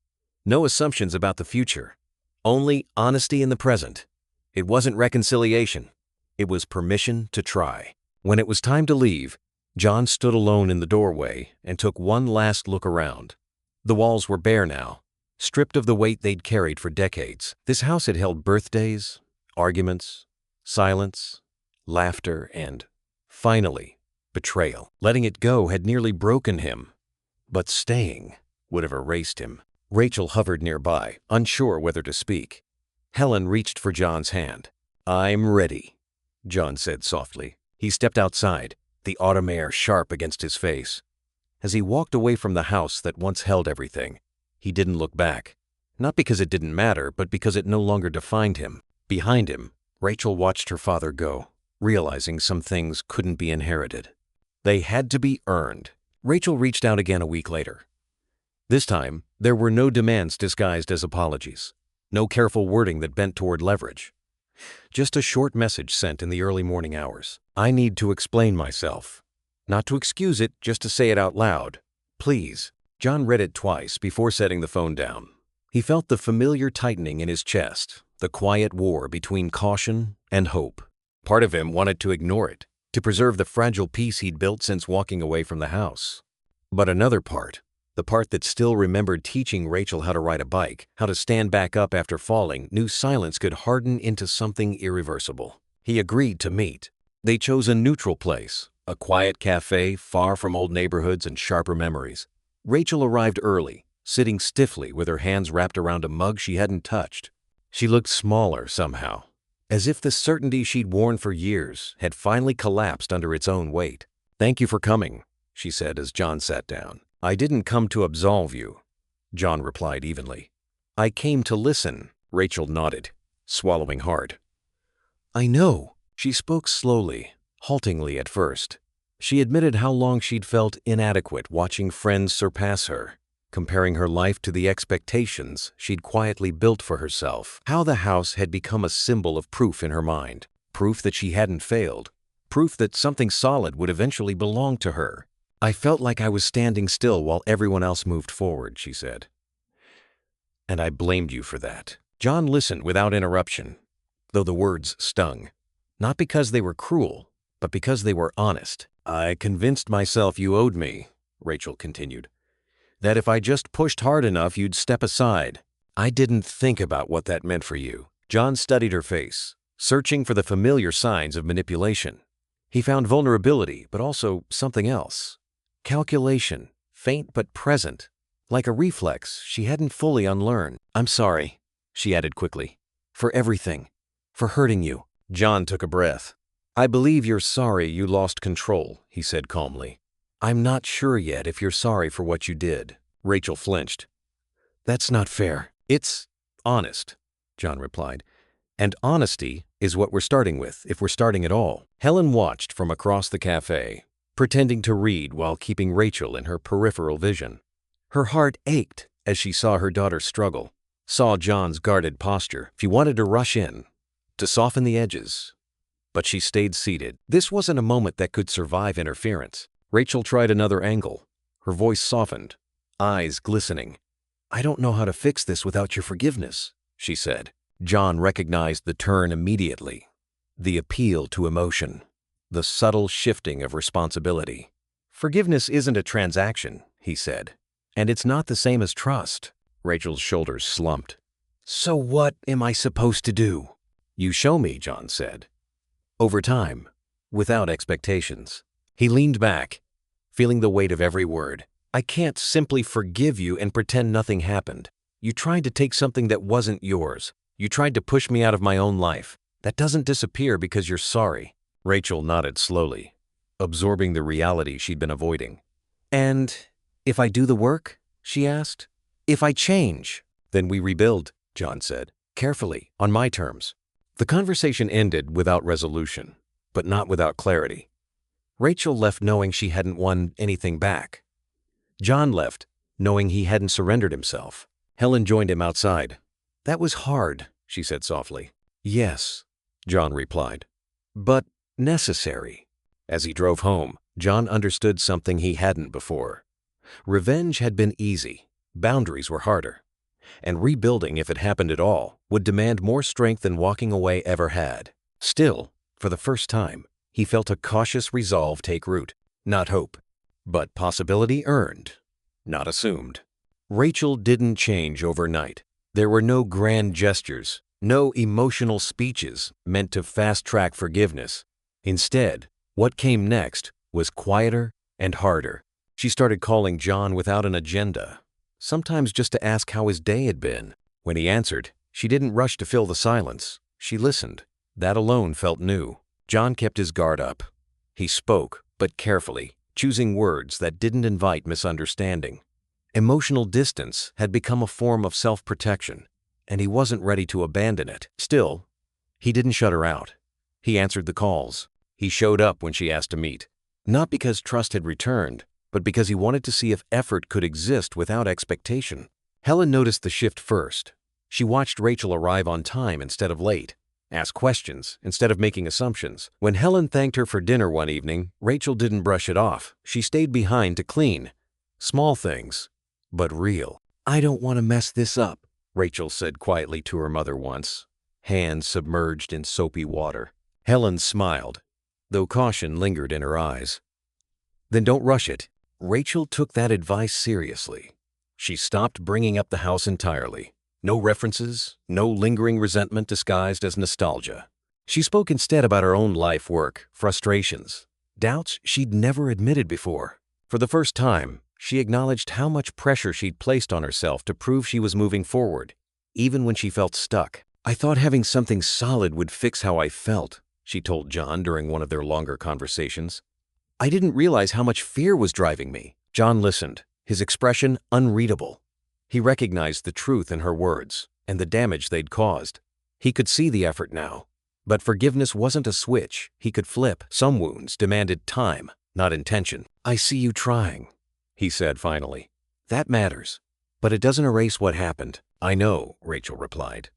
No assumptions about the future. Only honesty in the present. It wasn't reconciliation. It was permission to try. When it was time to leave, John stood alone in the doorway and took one last look around. The walls were bare now, stripped of the weight they'd carried for decades. This house had held birthdays, arguments, silence, laughter, and, finally, betrayal. Letting it go had nearly broken him, but staying would have erased him. Rachel hovered nearby, unsure whether to speak. Helen reached for John's hand. I'm ready, John said softly. He stepped outside, the autumn air sharp against his face. As he walked away from the house that once held everything, he didn't look back. Not because it didn't matter, but because it no longer defined him. Behind him, Rachel watched her father go, realizing some things couldn't be inherited. They had to be earned. Rachel reached out again a week later. This time, there were no demands disguised as apologies. No careful wording that bent toward leverage. Just a short message sent in the early morning hours. I need to explain myself. Not to excuse it, just to say it out loud. Please. John read it twice before setting the phone down. He felt the familiar tightening in his chest, the quiet war between caution and hope. Part of him wanted to ignore it, to preserve the fragile peace he'd built since walking away from the house. But another part, the part that still remembered teaching Rachel how to ride a bike, how to stand back up after falling, knew silence could harden into something irreversible. He agreed to meet. They chose a neutral place, a quiet cafe far from old neighborhoods and sharper memories. Rachel arrived early, sitting stiffly with her hands wrapped around a mug she hadn't touched. She looked smaller somehow, as if the certainty she'd worn for years had finally collapsed under its own weight. Thank you for coming, she said as John sat down. I didn't come to absolve you, John replied evenly. I came to listen, Rachel nodded, swallowing hard. I know. She spoke slowly, haltingly at first. She admitted how long she'd felt inadequate watching friends surpass her, comparing her life to the expectations she'd quietly built for herself. How the house had become a symbol of proof in her mind, proof that she hadn't failed, proof that something solid would eventually belong to her. I felt like I was standing still while everyone else moved forward, she said. And I blamed you for that. John listened without interruption, though the words stung. Not because they were cruel, but because they were honest. I convinced myself you owed me, Rachel continued. That if I just pushed hard enough, you'd step aside. I didn't think about what that meant for you. John studied her face, searching for the familiar signs of manipulation. He found vulnerability, but also something else. Calculation, faint but present, like a reflex she hadn't fully unlearned. I'm sorry, she added quickly, for everything, for hurting you. John took a breath. I believe you're sorry you lost control, he said calmly. I'm not sure yet if you're sorry for what you did. Rachel flinched. That's not fair. It's honest, John replied. And honesty is what we're starting with, if we're starting at all. Helen watched from across the cafe, pretending to read while keeping Rachel in her peripheral vision. Her heart ached as she saw her daughter struggle, saw John's guarded posture. She wanted to rush in, to soften the edges, but she stayed seated. This wasn't a moment that could survive interference. Rachel tried another angle, her voice softened, eyes glistening. I don't know how to fix this without your forgiveness, she said. John recognized the turn immediately, the appeal to emotion. The subtle shifting of responsibility. Forgiveness isn't a transaction, he said. And it's not the same as trust. Rachel's shoulders slumped. So what am I supposed to do? You show me, John said. Over time, without expectations. He leaned back, feeling the weight of every word. I can't simply forgive you and pretend nothing happened. You tried to take something that wasn't yours. You tried to push me out of my own life. That doesn't disappear because you're sorry. Rachel nodded slowly, absorbing the reality she'd been avoiding. And if I do the work? She asked. If I change? Then we rebuild, John said, carefully, on my terms. The conversation ended without resolution, but not without clarity. Rachel left knowing she hadn't won anything back. John left, knowing he hadn't surrendered himself. Helen joined him outside. That was hard, she said softly. Yes, John replied, but necessary. As he drove home, John understood something he hadn't before. Revenge had been easy, boundaries were harder, and rebuilding, if it happened at all, would demand more strength than walking away ever had. Still, for the first time, he felt a cautious resolve take root. Not hope, but possibility earned, not assumed. Rachel didn't change overnight. There were no grand gestures, no emotional speeches meant to fast-track forgiveness. Instead, what came next was quieter and harder. She started calling John without an agenda, sometimes just to ask how his day had been. When he answered, she didn't rush to fill the silence. She listened. That alone felt new. John kept his guard up. He spoke, but carefully, choosing words that didn't invite misunderstanding. Emotional distance had become a form of self-protection, and he wasn't ready to abandon it. Still, he didn't shut her out. He answered the calls. He showed up when she asked to meet. Not because trust had returned, but because he wanted to see if effort could exist without expectation. Helen noticed the shift first. She watched Rachel arrive on time instead of late, ask questions instead of making assumptions. When Helen thanked her for dinner one evening, Rachel didn't brush it off. She stayed behind to clean. Small things, but real. I don't want to mess this up, Rachel said quietly to her mother once, hands submerged in soapy water. Helen smiled, though caution lingered in her eyes. Then don't rush it. Rachel took that advice seriously. She stopped bringing up the house entirely. No references, no lingering resentment disguised as nostalgia. She spoke instead about her own life work, frustrations, doubts she'd never admitted before. For the first time, she acknowledged how much pressure she'd placed on herself to prove she was moving forward, even when she felt stuck. I thought having something solid would fix how I felt, she told John during one of their longer conversations. I didn't realize how much fear was driving me. John listened, his expression unreadable. He recognized the truth in her words and the damage they'd caused. He could see the effort now. But forgiveness wasn't a switch he could flip. Some wounds demanded time, not intention. I see you trying, he said finally. That matters. But it doesn't erase what happened. I know, Rachel replied.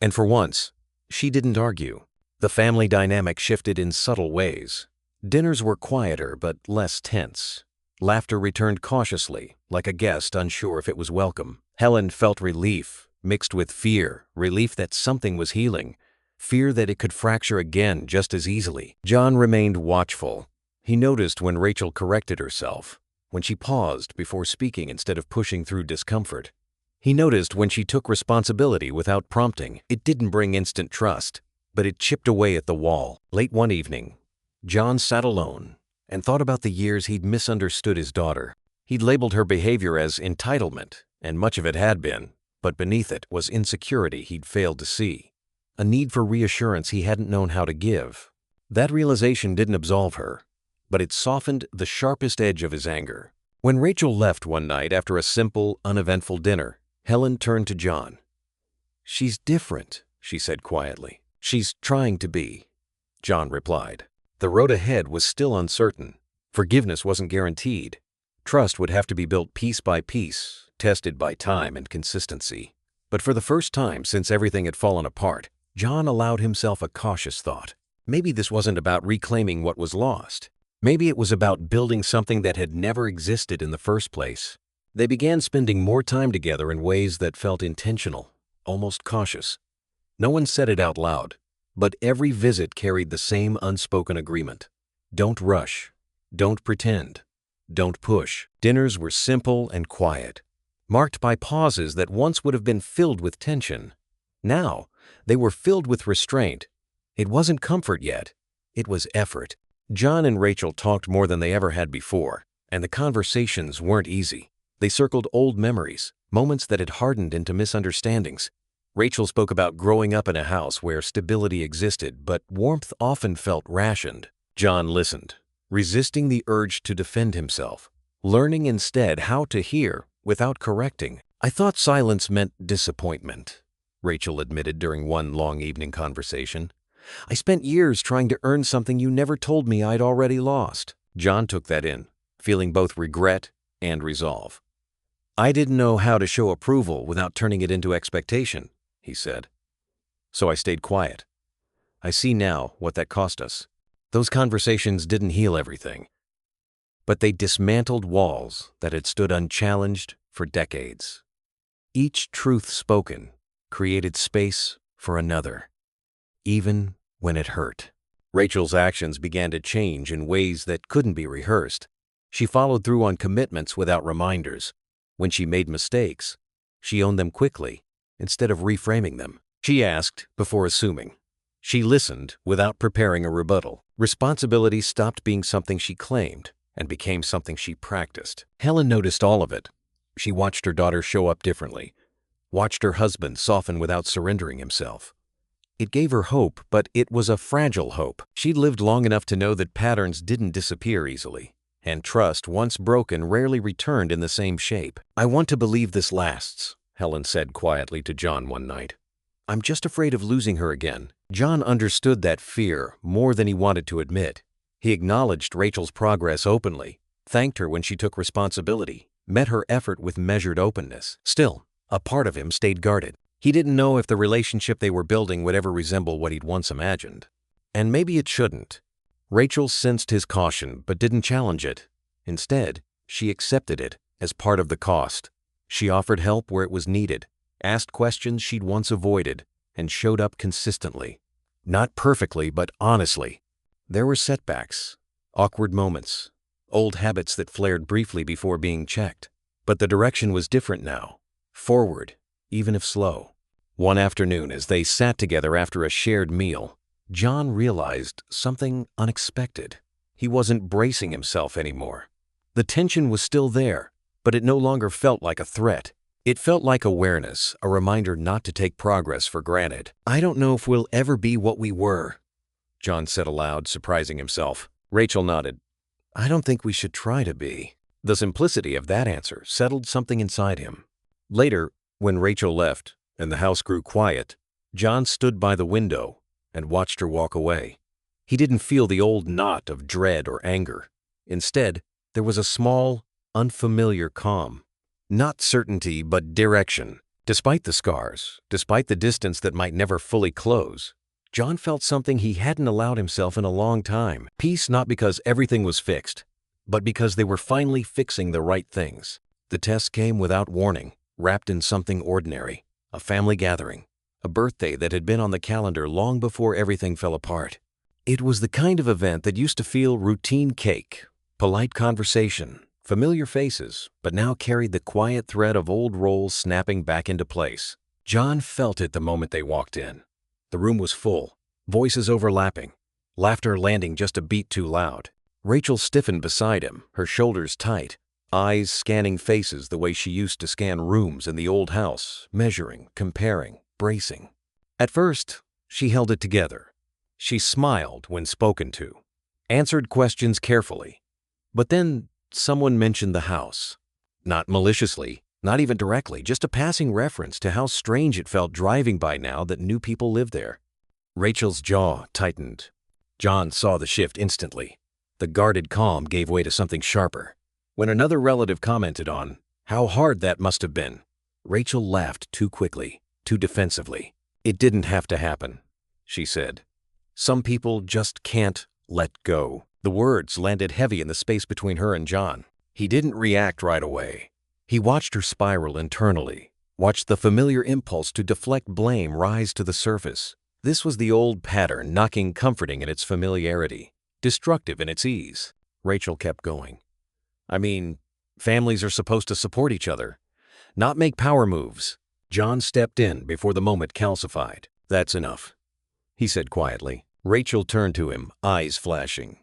And for once, she didn't argue. The family dynamic shifted in subtle ways. Dinners were quieter but less tense. Laughter returned cautiously, like a guest unsure if it was welcome. Helen felt relief, mixed with fear, relief that something was healing, fear that it could fracture again just as easily. John remained watchful. He noticed when Rachel corrected herself, when she paused before speaking instead of pushing through discomfort. He noticed when she took responsibility without prompting. It didn't bring instant trust, but it chipped away at the wall. Late one evening, John sat alone and thought about the years he'd misunderstood his daughter. He'd labeled her behavior as entitlement, and much of it had been, but beneath it was insecurity he'd failed to see, a need for reassurance he hadn't known how to give. That realization didn't absolve her, but it softened the sharpest edge of his anger. When Rachel left one night after a simple, uneventful dinner, Helen turned to John. She's different, she said quietly. She's trying to be, John replied. The road ahead was still uncertain. Forgiveness wasn't guaranteed. Trust would have to be built piece by piece, tested by time and consistency. But for the first time since everything had fallen apart, John allowed himself a cautious thought. Maybe this wasn't about reclaiming what was lost. Maybe it was about building something that had never existed in the first place. They began spending more time together in ways that felt intentional, almost cautious. No one said it out loud, but every visit carried the same unspoken agreement. Don't rush. Don't pretend. Don't push. Dinners were simple and quiet, marked by pauses that once would have been filled with tension. Now, they were filled with restraint. It wasn't comfort yet. It was effort. John and Rachel talked more than they ever had before, and the conversations weren't easy. They circled old memories, moments that had hardened into misunderstandings. Rachel spoke about growing up in a house where stability existed, but warmth often felt rationed. John listened, resisting the urge to defend himself, learning instead how to hear without correcting. "I thought silence meant disappointment," Rachel admitted during one long evening conversation. "I spent years trying to earn something you never told me I'd already lost." John took that in, feeling both regret and resolve. "I didn't know how to show approval without turning it into expectation," he said. "So I stayed quiet. I see now what that cost us." Those conversations didn't heal everything, but they dismantled walls that had stood unchallenged for decades. Each truth spoken created space for another, even when it hurt. Rachel's actions began to change in ways that couldn't be rehearsed. She followed through on commitments without reminders. When she made mistakes, she owned them quickly, instead of reframing them. She asked before assuming. She listened without preparing a rebuttal. Responsibility stopped being something she claimed and became something she practiced. Helen noticed all of it. She watched her daughter show up differently, watched her husband soften without surrendering himself. It gave her hope, but it was a fragile hope. She'd lived long enough to know that patterns didn't disappear easily, and trust, once broken, rarely returned in the same shape. "I want to believe this lasts," Helen said quietly to John one night. "I'm just afraid of losing her again." John understood that fear more than he wanted to admit. He acknowledged Rachel's progress openly, thanked her when she took responsibility, met her effort with measured openness. Still, a part of him stayed guarded. He didn't know if the relationship they were building would ever resemble what he'd once imagined. And maybe it shouldn't. Rachel sensed his caution but didn't challenge it. Instead, she accepted it as part of the cost. She offered help where it was needed, asked questions she'd once avoided, and showed up consistently. Not perfectly, but honestly. There were setbacks, awkward moments, old habits that flared briefly before being checked. But the direction was different now. Forward, even if slow. One afternoon, as they sat together after a shared meal, John realized something unexpected. He wasn't bracing himself anymore. The tension was still there, but it no longer felt like a threat. It felt like awareness, a reminder not to take progress for granted. "I don't know if we'll ever be what we were," John said aloud, surprising himself. Rachel nodded. "I don't think we should try to be." The simplicity of that answer settled something inside him. Later, when Rachel left and the house grew quiet, John stood by the window and watched her walk away. He didn't feel the old knot of dread or anger. Instead, there was a small, unfamiliar calm. Not certainty, but direction. Despite the scars, despite the distance that might never fully close, John felt something he hadn't allowed himself in a long time. Peace, not because everything was fixed, but because they were finally fixing the right things. The test came without warning, wrapped in something ordinary. A family gathering. A birthday that had been on the calendar long before everything fell apart. It was the kind of event that used to feel routine cake, polite conversation, familiar faces, but now carried the quiet thread of old roles snapping back into place. John felt it the moment they walked in. The room was full, voices overlapping, laughter landing just a beat too loud. Rachel stiffened beside him, her shoulders tight, eyes scanning faces the way she used to scan rooms in the old house, measuring, comparing, bracing. At first, she held it together. She smiled when spoken to, answered questions carefully. But then someone mentioned the house. Not maliciously, not even directly, just a passing reference to how strange it felt driving by now that new people lived there. Rachel's jaw tightened. John saw the shift instantly. The guarded calm gave way to something sharper. When another relative commented on how hard that must have been, Rachel laughed too quickly, too defensively. "It didn't have to happen," she said. "Some people just can't let go." The words landed heavy in the space between her and John. He didn't react right away. He watched her spiral internally, watched the familiar impulse to deflect blame rise to the surface. This was the old pattern, knocking comforting in its familiarity, destructive in its ease. Rachel kept going. I mean, families are supposed to support each other, not make power moves. John stepped in before the moment calcified. That's enough, he said quietly. Rachel turned to him, eyes flashing.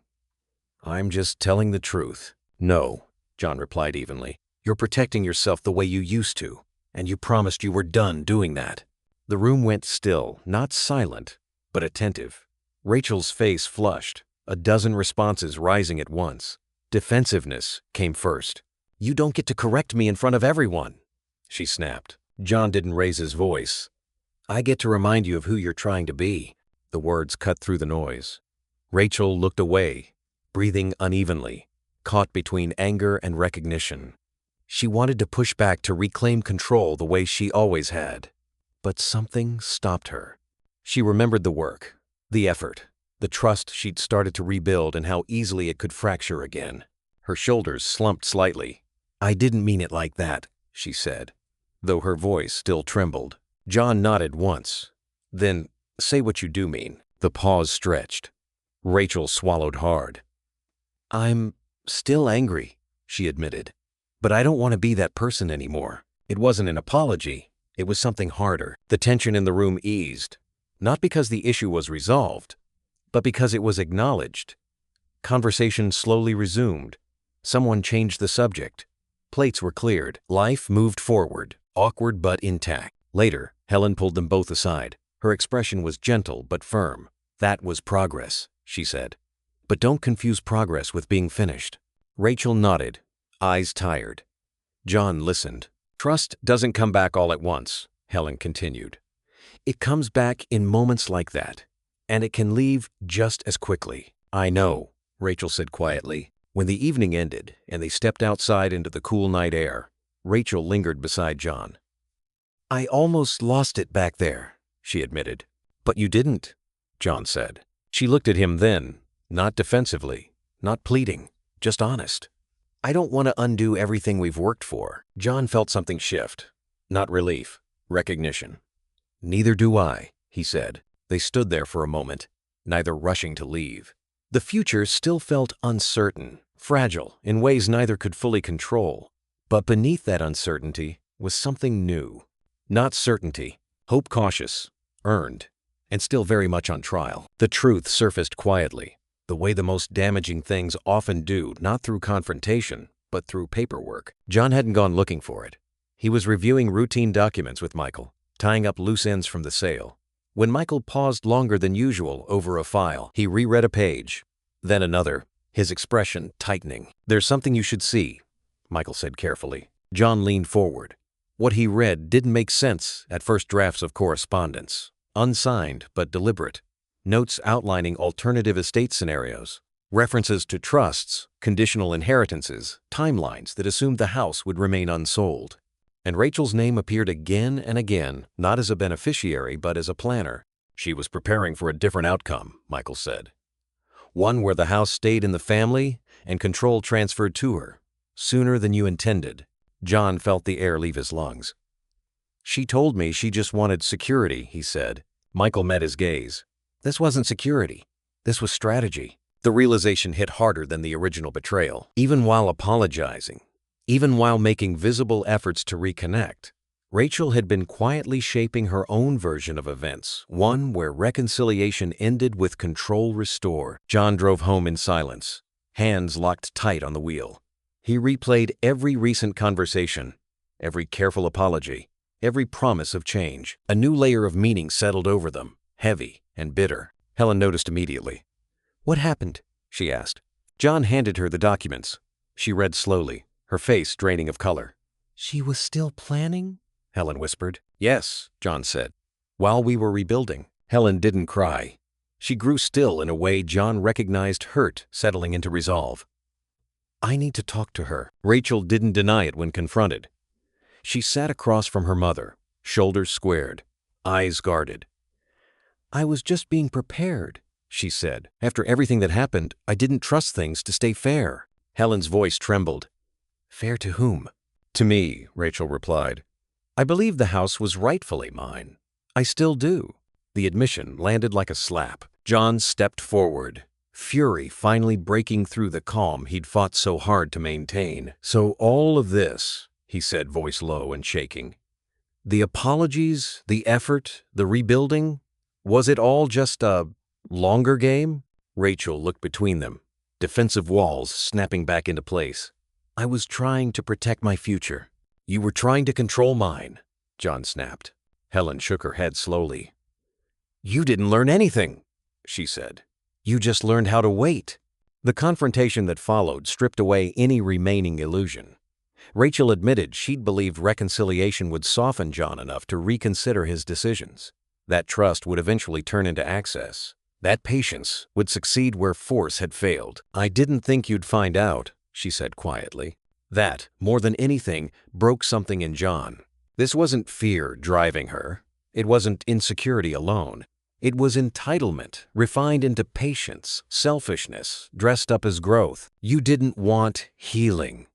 I'm just telling the truth. No, John replied evenly. You're protecting yourself the way you used to, and you promised you were done doing that. The room went still, not silent, but attentive. Rachel's face flushed, a dozen responses rising at once. Defensiveness came first. You don't get to correct me in front of everyone, she snapped. John didn't raise his voice. I get to remind you of who you're trying to be. The words cut through the noise. Rachel looked away, breathing unevenly, caught between anger and recognition. She wanted to push back to reclaim control the way she always had. But something stopped her. She remembered the work, the effort, the trust she'd started to rebuild and how easily it could fracture again. Her shoulders slumped slightly. I didn't mean it like that, she said, though her voice still trembled. John nodded once. Then, say what you do mean. The pause stretched. Rachel swallowed hard. I'm still angry, she admitted. But I don't want to be that person anymore. It wasn't an apology. It was something harder. The tension in the room eased, not because the issue was resolved, but because it was acknowledged. Conversation slowly resumed. Someone changed the subject. Plates were cleared. Life moved forward, awkward but intact. Later, Helen pulled them both aside. Her expression was gentle but firm. That was progress, she said. But don't confuse progress with being finished. Rachel nodded, eyes tired. John listened. Trust doesn't come back all at once, Helen continued. It comes back in moments like that, and it can leave just as quickly. I know, Rachel said quietly. When the evening ended and they stepped outside into the cool night air, Rachel lingered beside John. I almost lost it back there, she admitted. But you didn't, John said. She looked at him then, not defensively, not pleading, just honest. I don't want to undo everything we've worked for. John felt something shift. Not relief, recognition. Neither do I, he said. They stood there for a moment, neither rushing to leave. The future still felt uncertain, fragile, in ways neither could fully control. But beneath that uncertainty was something new. Not certainty, hope cautious, earned, and still very much on trial. The truth surfaced quietly, the way the most damaging things often do, not through confrontation, but through paperwork. John hadn't gone looking for it. He was reviewing routine documents with Michael, tying up loose ends from the sale. When Michael paused longer than usual over a file, he reread a page, then another, his expression tightening. There's something you should see, Michael said carefully. John leaned forward. What he read didn't make sense at first drafts of correspondence. Unsigned but deliberate. Notes outlining alternative estate scenarios. References to trusts, conditional inheritances, timelines that assumed the house would remain unsold. And Rachel's name appeared again and again, not as a beneficiary but as a planner. She was preparing for a different outcome, Michael said. One where the house stayed in the family and control transferred to her, sooner than you intended. John felt the air leave his lungs. She told me she just wanted security, he said. Michael met his gaze. This wasn't security. This was strategy. The realization hit harder than the original betrayal. Even while apologizing, even while making visible efforts to reconnect, Rachel had been quietly shaping her own version of events, one where reconciliation ended with control restored. John drove home in silence, hands locked tight on the wheel. He replayed every recent conversation, every careful apology, every promise of change. A new layer of meaning settled over them, heavy and bitter. Helen noticed immediately. What happened? She asked. John handed her the documents. She read slowly, her face draining of color. She was still planning? Helen whispered. Yes, John said. While we were rebuilding. Helen didn't cry. She grew still in a way John recognized hurt settling into resolve. I need to talk to her. Rachel didn't deny it when confronted. She sat across from her mother, shoulders squared, eyes guarded. I was just being prepared, she said. After everything that happened, I didn't trust things to stay fair. Helen's voice trembled. Fair to whom? To me, Rachel replied. I believe the house was rightfully mine. I still do. The admission landed like a slap. John stepped forward, fury finally breaking through the calm he'd fought so hard to maintain. "So all of this," he said, voice low and shaking. "The apologies, the effort, the rebuilding, was it all just a longer game?" Rachel looked between them, defensive walls snapping back into place. "I was trying to protect my future." "You were trying to control mine," John snapped. Helen shook her head slowly. "You didn't learn anything," she said. "You just learned how to wait." The confrontation that followed stripped away any remaining illusion. Rachel admitted she'd believed reconciliation would soften John enough to reconsider his decisions. That trust would eventually turn into access. That patience would succeed where force had failed. "I didn't think you'd find out," she said quietly. That, more than anything, broke something in John. This wasn't fear driving her. It wasn't insecurity alone. It was entitlement, refined into patience, selfishness, dressed up as growth. "You didn't want healing,"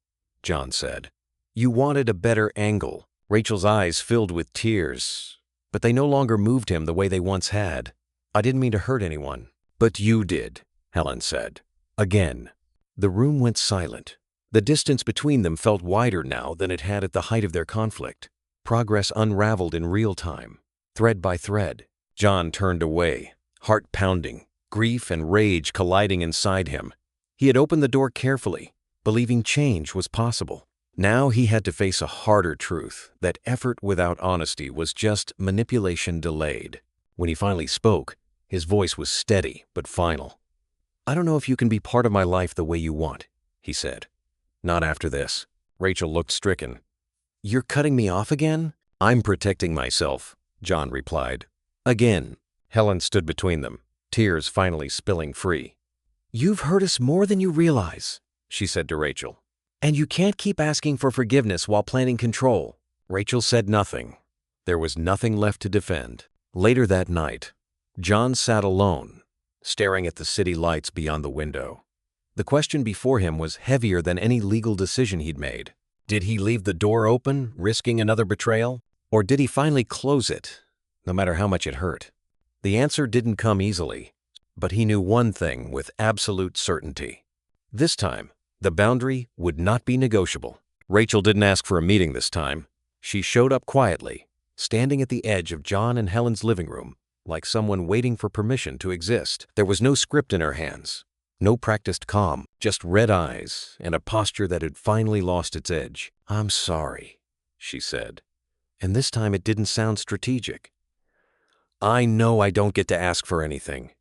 John said. "You wanted a better angle." Rachel's eyes filled with tears, but they no longer moved him the way they once had. "I didn't mean to hurt anyone." "But you did," Helen said. Again. The room went silent. The distance between them felt wider now than it had at the height of their conflict. Progress unraveled in real time, thread by thread. John turned away, heart pounding, grief and rage colliding inside him. He had opened the door carefully, believing change was possible. Now he had to face a harder truth, that effort without honesty was just manipulation delayed. When he finally spoke, his voice was steady but final. "I don't know if you can be part of my life the way you want," he said. "Not after this." Rachel looked stricken. "You're cutting me off again?" "I'm protecting myself," John replied. Again. Helen stood between them, tears finally spilling free. "You've hurt us more than you realize," she said to Rachel. "And you can't keep asking for forgiveness while planning control." Rachel said nothing. There was nothing left to defend. Later that night, John sat alone, staring at the city lights beyond the window. The question before him was heavier than any legal decision he'd made. Did he leave the door open, risking another betrayal? Or did he finally close it, no matter how much it hurt? The answer didn't come easily, but he knew one thing with absolute certainty. This time, the boundary would not be negotiable. Rachel didn't ask for a meeting this time. She showed up quietly, standing at the edge of John and Helen's living room, like someone waiting for permission to exist. There was no script in her hands. No practiced calm, just red eyes and a posture that had finally lost its edge. "I'm sorry," she said, and this time it didn't sound strategic. "I know I don't get to ask for anything.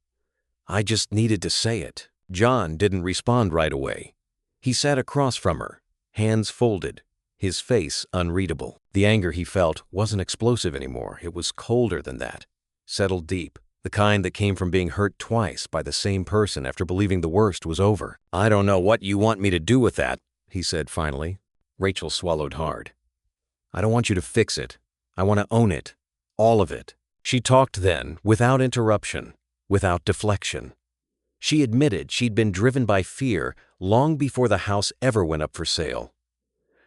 I just needed to say it." John didn't respond right away. He sat across from her, hands folded, his face unreadable. The anger he felt wasn't explosive anymore. It was colder than that, settled deep. The kind that came from being hurt twice by the same person after believing the worst was over. "I don't know what you want me to do with that," he said finally. Rachel swallowed hard. "I don't want you to fix it. I want to own it. All of it." She talked then, without interruption, without deflection. She admitted she'd been driven by fear long before the house ever went up for sale.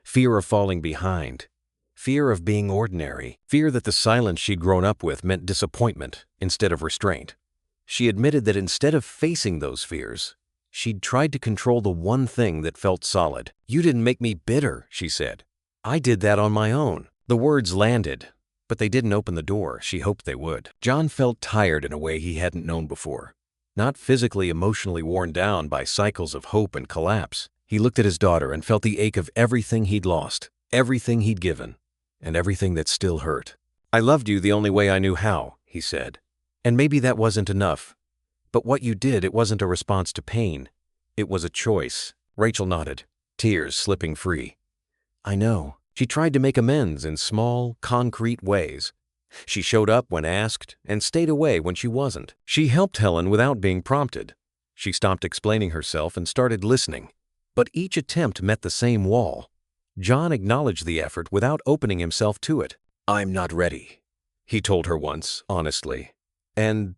Fear of falling behind. Fear of being ordinary. Fear that the silence she'd grown up with meant disappointment instead of restraint. She admitted that instead of facing those fears, she'd tried to control the one thing that felt solid. "You didn't make me bitter," she said. "I did that on my own." The words landed, but they didn't open the door she hoped they would. John felt tired in a way he hadn't known before. Not physically, emotionally worn down by cycles of hope and collapse. He looked at his daughter and felt the ache of everything he'd lost, everything he'd given, and everything that still hurt. "I loved you the only way I knew how," he said. "And maybe that wasn't enough. But what you did, it wasn't a response to pain. It was a choice." Rachel nodded, tears slipping free. "I know." She tried to make amends in small, concrete ways. She showed up when asked and stayed away when she wasn't. She helped Helen without being prompted. She stopped explaining herself and started listening. But each attempt met the same wall. John acknowledged the effort without opening himself to it. "I'm not ready," he told her once, honestly. "And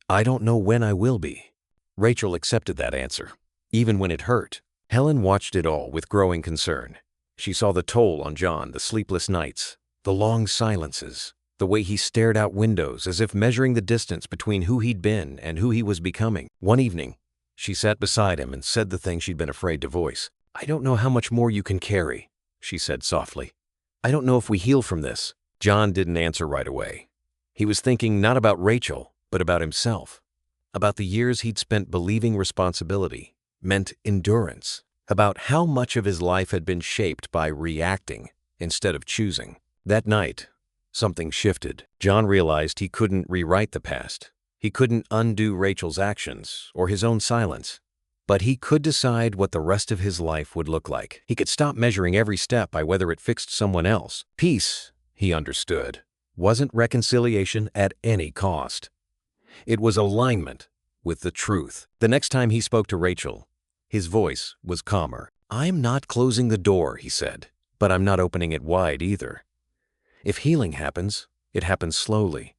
I don't know when I will be." Rachel accepted that answer, even when it hurt. Helen watched it all with growing concern. She saw the toll on John, the sleepless nights, the long silences, the way he stared out windows as if measuring the distance between who he'd been and who he was becoming. One evening, She sat beside him and said the thing she'd been afraid to voice. "I don't know how much more you can carry," she said softly. "I don't know if we heal from this." John didn't answer right away. He was thinking not about Rachel, but about himself. About the years he'd spent believing responsibility meant endurance. About how much of his life had been shaped by reacting instead of choosing. That night, something shifted. John realized he couldn't rewrite the past. He couldn't undo Rachel's actions or his own silence. But he could decide what the rest of his life would look like. He could stop measuring every step by whether it fixed someone else. Peace, he understood, wasn't reconciliation at any cost. It was alignment with the truth. The next time he spoke to Rachel, his voice was calmer. "I'm not closing the door," he said, "but I'm not opening it wide either. If healing happens, it happens slowly.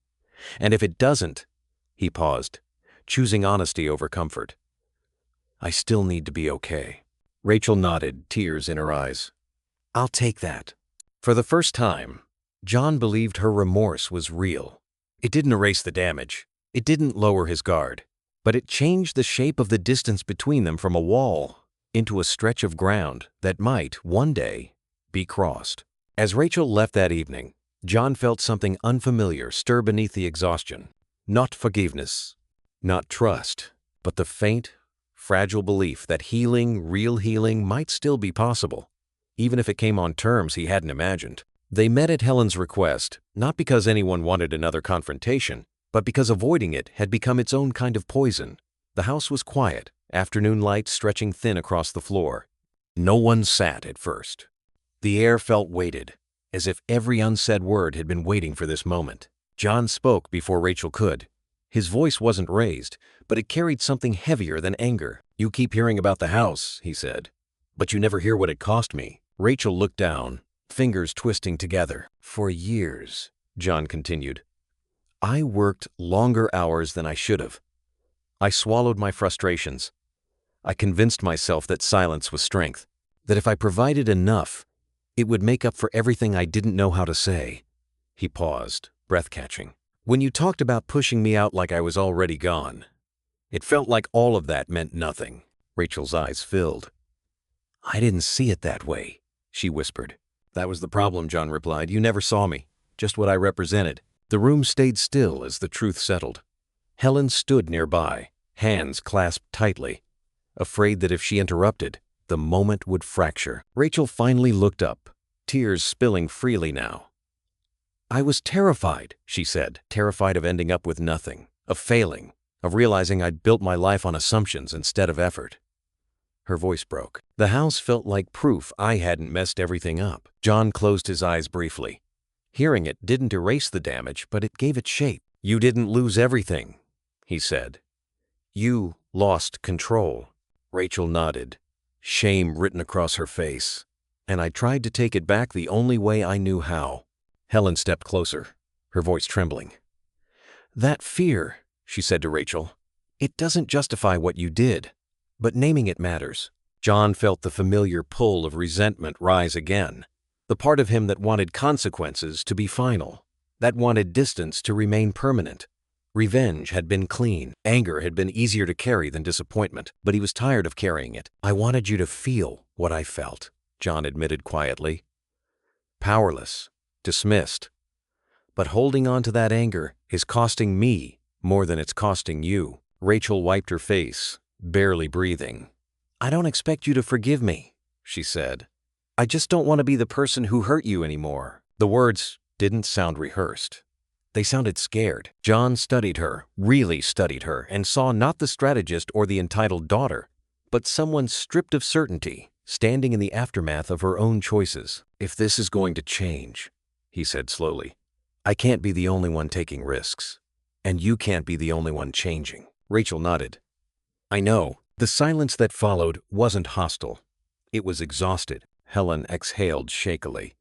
And if it doesn't," he paused, choosing honesty over comfort, "I still need to be okay." Rachel nodded, tears in her eyes. "I'll take that." For the first time, John believed her remorse was real. It didn't erase the damage. It didn't lower his guard. But it changed the shape of the distance between them from a wall into a stretch of ground that might, one day, be crossed. As Rachel left that evening, John felt something unfamiliar stir beneath the exhaustion. Not forgiveness, not trust, but the faint, fragile belief that healing, real healing, might still be possible, even if it came on terms he hadn't imagined. They met at Helen's request, not because anyone wanted another confrontation, but because avoiding it had become its own kind of poison. The house was quiet, afternoon light stretching thin across the floor. No one sat at first. The air felt weighted, as if every unsaid word had been waiting for this moment. John spoke before Rachel could. His voice wasn't raised, but it carried something heavier than anger. "You keep hearing about the house," he said, "but you never hear what it cost me." Rachel looked down, fingers twisting together. "For years," John continued, "I worked longer hours than I should have. I swallowed my frustrations. I convinced myself that silence was strength, that if I provided enough, it would make up for everything I didn't know how to say." He paused, breath-catching. "When you talked about pushing me out like I was already gone, it felt like all of that meant nothing." Rachel's eyes filled. "I didn't see it that way," she whispered. "That was the problem," John replied. "You never saw me, just what I represented." The room stayed still as the truth settled. Helen stood nearby, hands clasped tightly, afraid that if she interrupted, the moment would fracture. Rachel finally looked up, tears spilling freely now. "I was terrified," she said, "terrified of ending up with nothing, of failing, of realizing I'd built my life on assumptions instead of effort." Her voice broke. "The house felt like proof I hadn't messed everything up." John closed his eyes briefly. Hearing it didn't erase the damage, but it gave it shape. "You didn't lose everything," he said. "You lost control." Rachel nodded, shame written across her face. "And I tried to take it back the only way I knew how." Helen stepped closer, her voice trembling. "That fear," she said to Rachel, "it doesn't justify what you did, but naming it matters." John felt the familiar pull of resentment rise again. The part of him that wanted consequences to be final, that wanted distance to remain permanent. Revenge had been clean. Anger had been easier to carry than disappointment, but he was tired of carrying it. "I wanted you to feel what I felt," John admitted quietly. "Powerless, dismissed. But holding on to that anger is costing me more than it's costing you." Rachel wiped her face, barely breathing. "I don't expect you to forgive me," she said. "I just don't want to be the person who hurt you anymore." The words didn't sound rehearsed. They sounded scared. John studied her, really studied her, and saw not the strategist or the entitled daughter, but someone stripped of certainty, standing in the aftermath of her own choices. "If this is going to change," he said slowly, "I can't be the only one taking risks, and you can't be the only one changing." Rachel nodded. "I know." The silence that followed wasn't hostile. It was exhausted. Helen exhaled shakily.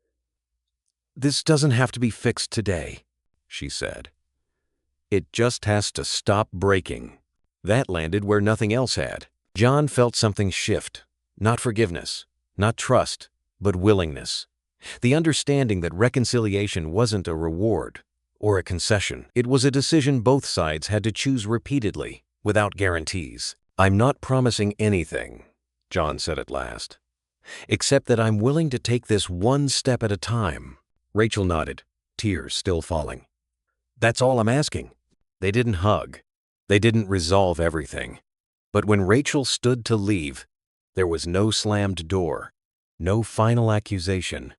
"This doesn't have to be fixed today," she said. "It just has to stop breaking." That landed where nothing else had. John felt something shift. Not forgiveness, not trust, but willingness. The understanding that reconciliation wasn't a reward or a concession. It was a decision both sides had to choose repeatedly, without guarantees. "I'm not promising anything," John said at last, "except that I'm willing to take this one step at a time." Rachel nodded, tears still falling. "That's all I'm asking." They didn't hug. They didn't resolve everything. But when Rachel stood to leave, there was no slammed door, no final accusation,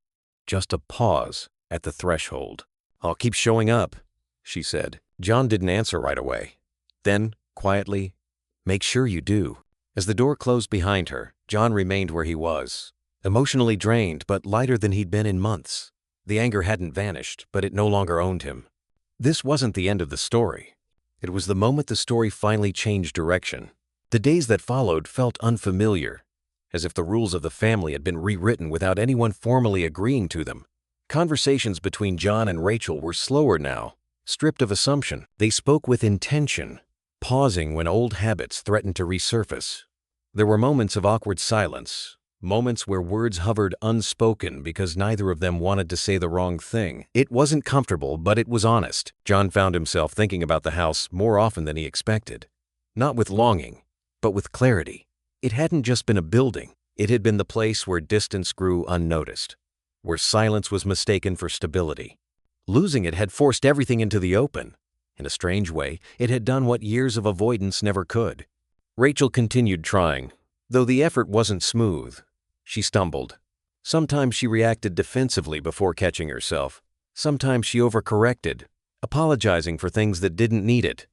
just a pause at the threshold. "I'll keep showing up," she said. John didn't answer right away. Then, quietly, "Make sure you do." As the door closed behind her, John remained where he was, emotionally drained but lighter than he'd been in months. The anger hadn't vanished, but it no longer owned him. This wasn't the end of the story. It was the moment the story finally changed direction. The days that followed felt unfamiliar, as if the rules of the family had been rewritten without anyone formally agreeing to them. Conversations between John and Rachel were slower now, stripped of assumption. They spoke with intention, pausing when old habits threatened to resurface. There were moments of awkward silence, moments where words hovered unspoken because neither of them wanted to say the wrong thing. It wasn't comfortable, but it was honest. John found himself thinking about the house more often than he expected. Not with longing, but with clarity. It hadn't just been a building. It had been the place where distance grew unnoticed, where silence was mistaken for stability. Losing it had forced everything into the open. In a strange way, it had done what years of avoidance never could. Rachel continued trying, though the effort wasn't smooth. She stumbled. Sometimes she reacted defensively before catching herself. Sometimes she overcorrected, apologizing for things that didn't need it.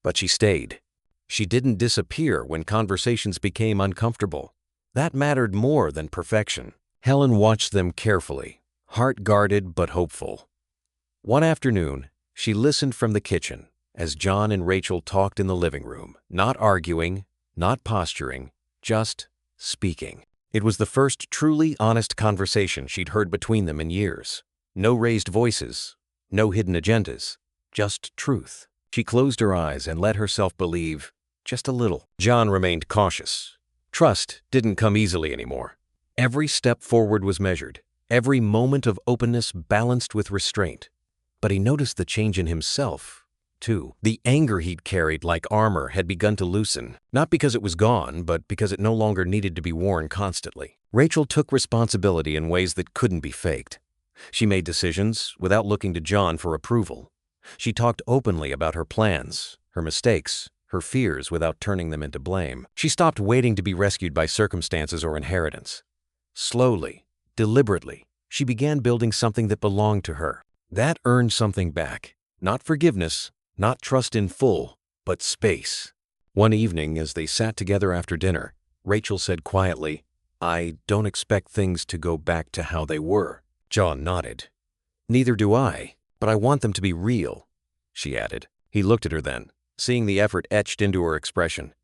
But she stayed. She didn't disappear when conversations became uncomfortable. That mattered more than perfection. Helen watched them carefully, heart guarded but hopeful. One afternoon, she listened from the kitchen as John and Rachel talked in the living room, not arguing, not posturing, just speaking. It was the first truly honest conversation she'd heard between them in years. No raised voices, no hidden agendas, just truth. She closed her eyes and let herself believe, just a little. John remained cautious. Trust didn't come easily anymore. Every step forward was measured, every moment of openness balanced with restraint. But he noticed the change in himself, too. The anger he'd carried like armor had begun to loosen, not because it was gone, but because it no longer needed to be worn constantly. Rachel took responsibility in ways that couldn't be faked. She made decisions without looking to John for approval. She talked openly about her plans, her mistakes, her fears without turning them into blame. She stopped waiting to be rescued by circumstances or inheritance. Slowly, deliberately, she began building something that belonged to her. That earned something back. Not forgiveness, not trust in full, but space. One evening, as they sat together after dinner, Rachel said quietly, "I don't expect things to go back to how they were." John nodded. "Neither do I, but I want them to be real," she added. He looked at her then, seeing the effort etched into her expression.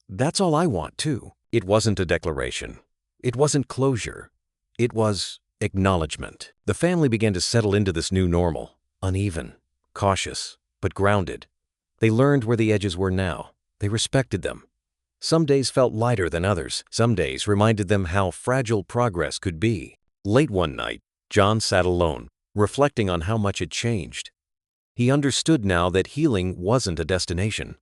"That's all I want, too." It wasn't a declaration. It wasn't closure. It was acknowledgement. The family began to settle into this new normal, uneven, cautious, but grounded. They learned where the edges were now. They respected them. Some days felt lighter than others. Some days reminded them how fragile progress could be. Late one night, John sat alone, reflecting on how much had changed. He understood now that healing wasn't a destination.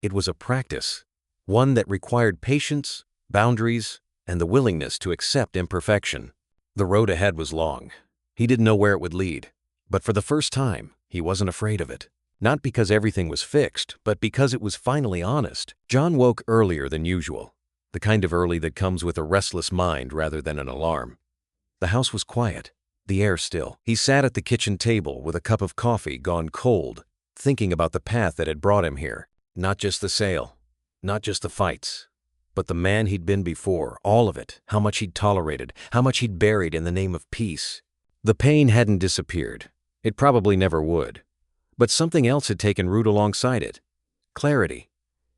It was a practice, one that required patience, boundaries, and the willingness to accept imperfection. The road ahead was long. He didn't know where it would lead, but for the first time, he wasn't afraid of it. Not because everything was fixed, but because it was finally honest. John woke earlier than usual, the kind of early that comes with a restless mind rather than an alarm. The house was quiet, the air still. He sat at the kitchen table with a cup of coffee gone cold, thinking about the path that had brought him here. Not just the sale, not just the fights, but the man he'd been before, all of it, how much he'd tolerated, how much he'd buried in the name of peace. The pain hadn't disappeared. It probably never would. But something else had taken root alongside it. Clarity.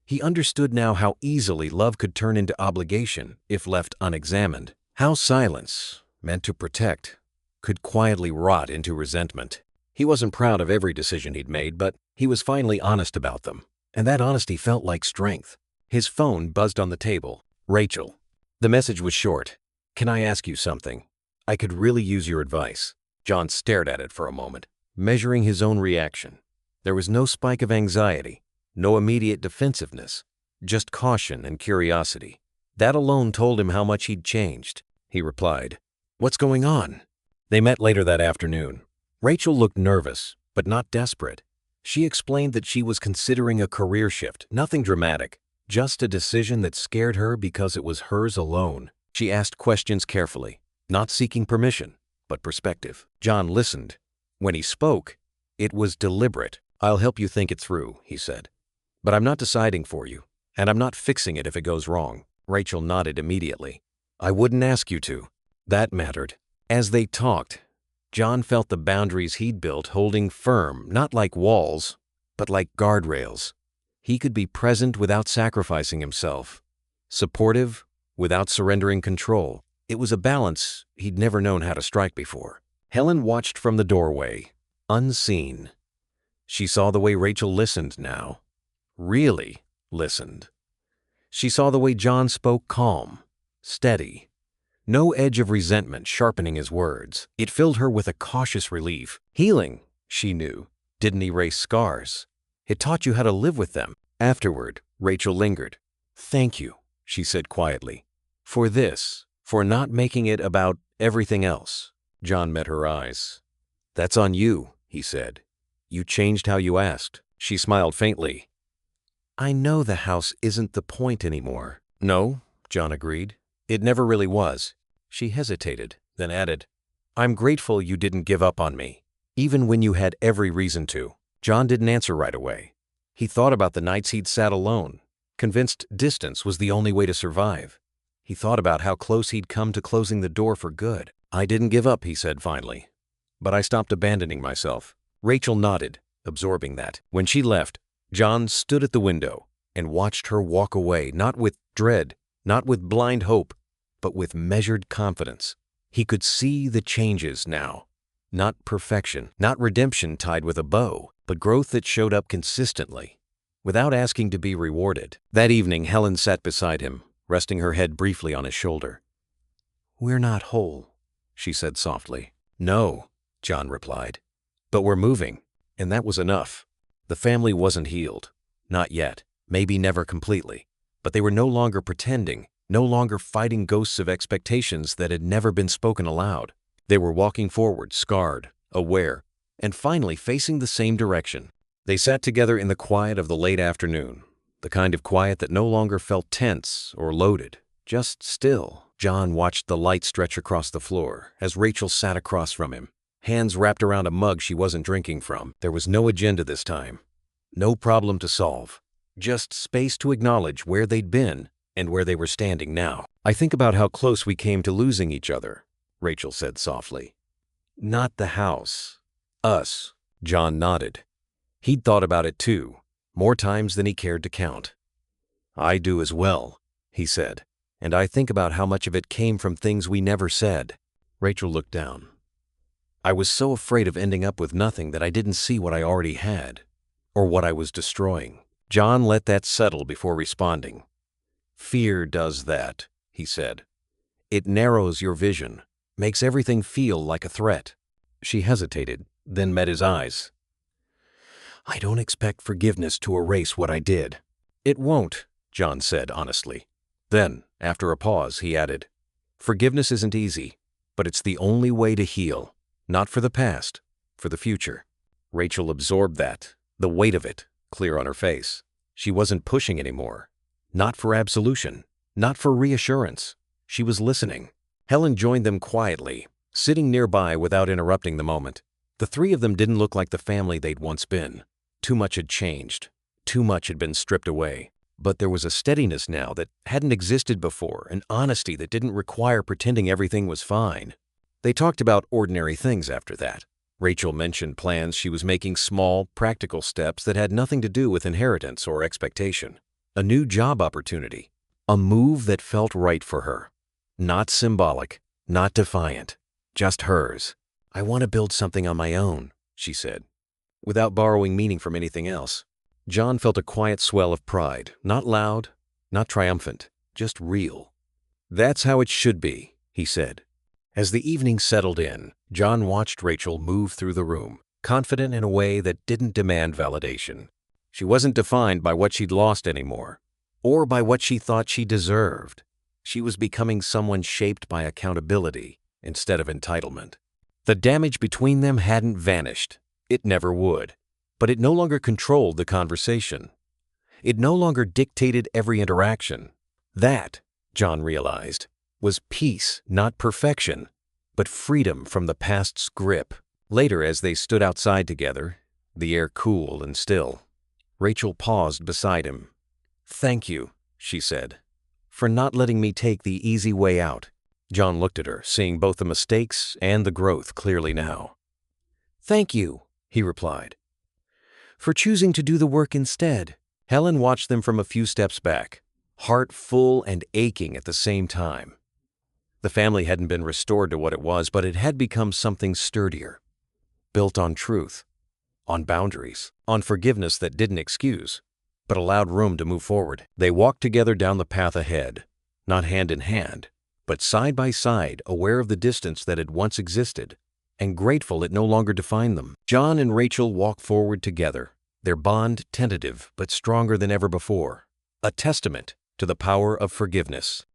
He understood now how easily love could turn into obligation if left unexamined. How silence, meant to protect, could quietly rot into resentment. He wasn't proud of every decision he'd made, but he was finally honest about them. And that honesty felt like strength. His phone buzzed on the table. "Rachel." The message was short. "Can I ask you something? I could really use your advice." John stared at it for a moment, measuring his own reaction. There was no spike of anxiety, no immediate defensiveness, just caution and curiosity. That alone told him how much he'd changed. He replied, "What's going on?" They met later that afternoon. Rachel looked nervous, but not desperate. She explained that she was considering a career shift, nothing dramatic, just a decision that scared her because it was hers alone. She asked questions carefully, not seeking permission, but perspective. John listened. When he spoke, it was deliberate. "I'll help you think it through," he said. "But I'm not deciding for you, and I'm not fixing it if it goes wrong." Rachel nodded immediately. "I wouldn't ask you to." That mattered. As they talked, John felt the boundaries he'd built holding firm, not like walls, but like guardrails. He could be present without sacrificing himself, supportive without surrendering control. It was a balance he'd never known how to strike before. Helen watched from the doorway, unseen. She saw the way Rachel listened now. Really listened. She saw the way John spoke calm, steady. No edge of resentment sharpening his words. It filled her with a cautious relief. Healing, she knew, didn't erase scars. It taught you how to live with them. Afterward, Rachel lingered. "Thank you," she said quietly, "for this, for not making it about everything else." John met her eyes. "That's on you," he said. "You changed how you asked." She smiled faintly. "I know the house isn't the point anymore." "No," John agreed. "It never really was." She hesitated, then added, "I'm grateful you didn't give up on me, even when you had every reason to." John didn't answer right away. He thought about the nights he'd sat alone, convinced distance was the only way to survive. He thought about how close he'd come to closing the door for good. "I didn't give up," he said finally, "but I stopped abandoning myself." Rachel nodded, absorbing that. When she left, John stood at the window and watched her walk away, not with dread, not with blind hope, but with measured confidence. He could see the changes now. Not perfection, not redemption tied with a bow, but growth that showed up consistently, without asking to be rewarded. That evening, Helen sat beside him, resting her head briefly on his shoulder. "We're not whole," she said softly. "No," John replied, "but we're moving," and that was enough. The family wasn't healed. Not yet, maybe never completely, but they were no longer pretending, no longer fighting ghosts of expectations that had never been spoken aloud. They were walking forward, scarred, aware, and finally facing the same direction. They sat together in the quiet of the late afternoon, the kind of quiet that no longer felt tense or loaded, just still. John watched the light stretch across the floor as Rachel sat across from him, hands wrapped around a mug she wasn't drinking from. There was no agenda this time, no problem to solve, just space to acknowledge where they'd been and where they were standing now. "I think about how close we came to losing each other," Rachel said softly. "Not the house. Us." John nodded. He'd thought about it too, more times than he cared to count. "I do as well," he said, "and I think about how much of it came from things we never said." Rachel looked down. "I was so afraid of ending up with nothing that I didn't see what I already had, or what I was destroying." John let that settle before responding. "Fear does that," he said. "It narrows your vision, makes everything feel like a threat." She hesitated, then met his eyes. "I don't expect forgiveness to erase what I did." "It won't," John said honestly. Then, after a pause, he added, "Forgiveness isn't easy, but it's the only way to heal, not for the past, for the future." Rachel absorbed that, the weight of it, clear on her face. She wasn't pushing anymore. Not for absolution, not for reassurance. She was listening. Helen joined them quietly, sitting nearby without interrupting the moment. The three of them didn't look like the family they'd once been. Too much had changed. Too much had been stripped away. But there was a steadiness now that hadn't existed before, an honesty that didn't require pretending everything was fine. They talked about ordinary things after that. Rachel mentioned plans she was making, small, practical steps that had nothing to do with inheritance or expectation. A new job opportunity. A move that felt right for her. Not symbolic, not defiant, just hers. "I want to build something on my own," she said, without borrowing meaning from anything else. John felt a quiet swell of pride, not loud, not triumphant, just real. "That's how it should be," he said. As the evening settled in, John watched Rachel move through the room, confident in a way that didn't demand validation. She wasn't defined by what she'd lost anymore, or by what she thought she deserved. She was becoming someone shaped by accountability instead of entitlement. The damage between them hadn't vanished. It never would. But it no longer controlled the conversation. It no longer dictated every interaction. That, John realized, was peace, not perfection, but freedom from the past's grip. Later, as they stood outside together, the air cool and still, Rachel paused beside him. "Thank you," she said, "for not letting me take the easy way out." John looked at her, seeing both the mistakes and the growth clearly now. "Thank you," he replied, "for choosing to do the work instead." Helen watched them from a few steps back, heart full and aching at the same time. The family hadn't been restored to what it was, but it had become something sturdier, built on truth, on boundaries, on forgiveness that didn't excuse, but allowed room to move forward. They walked together down the path ahead, not hand in hand, but side by side, aware of the distance that had once existed, and grateful it no longer defined them. John and Rachel walked forward together, their bond tentative but stronger than ever before, a testament to the power of forgiveness.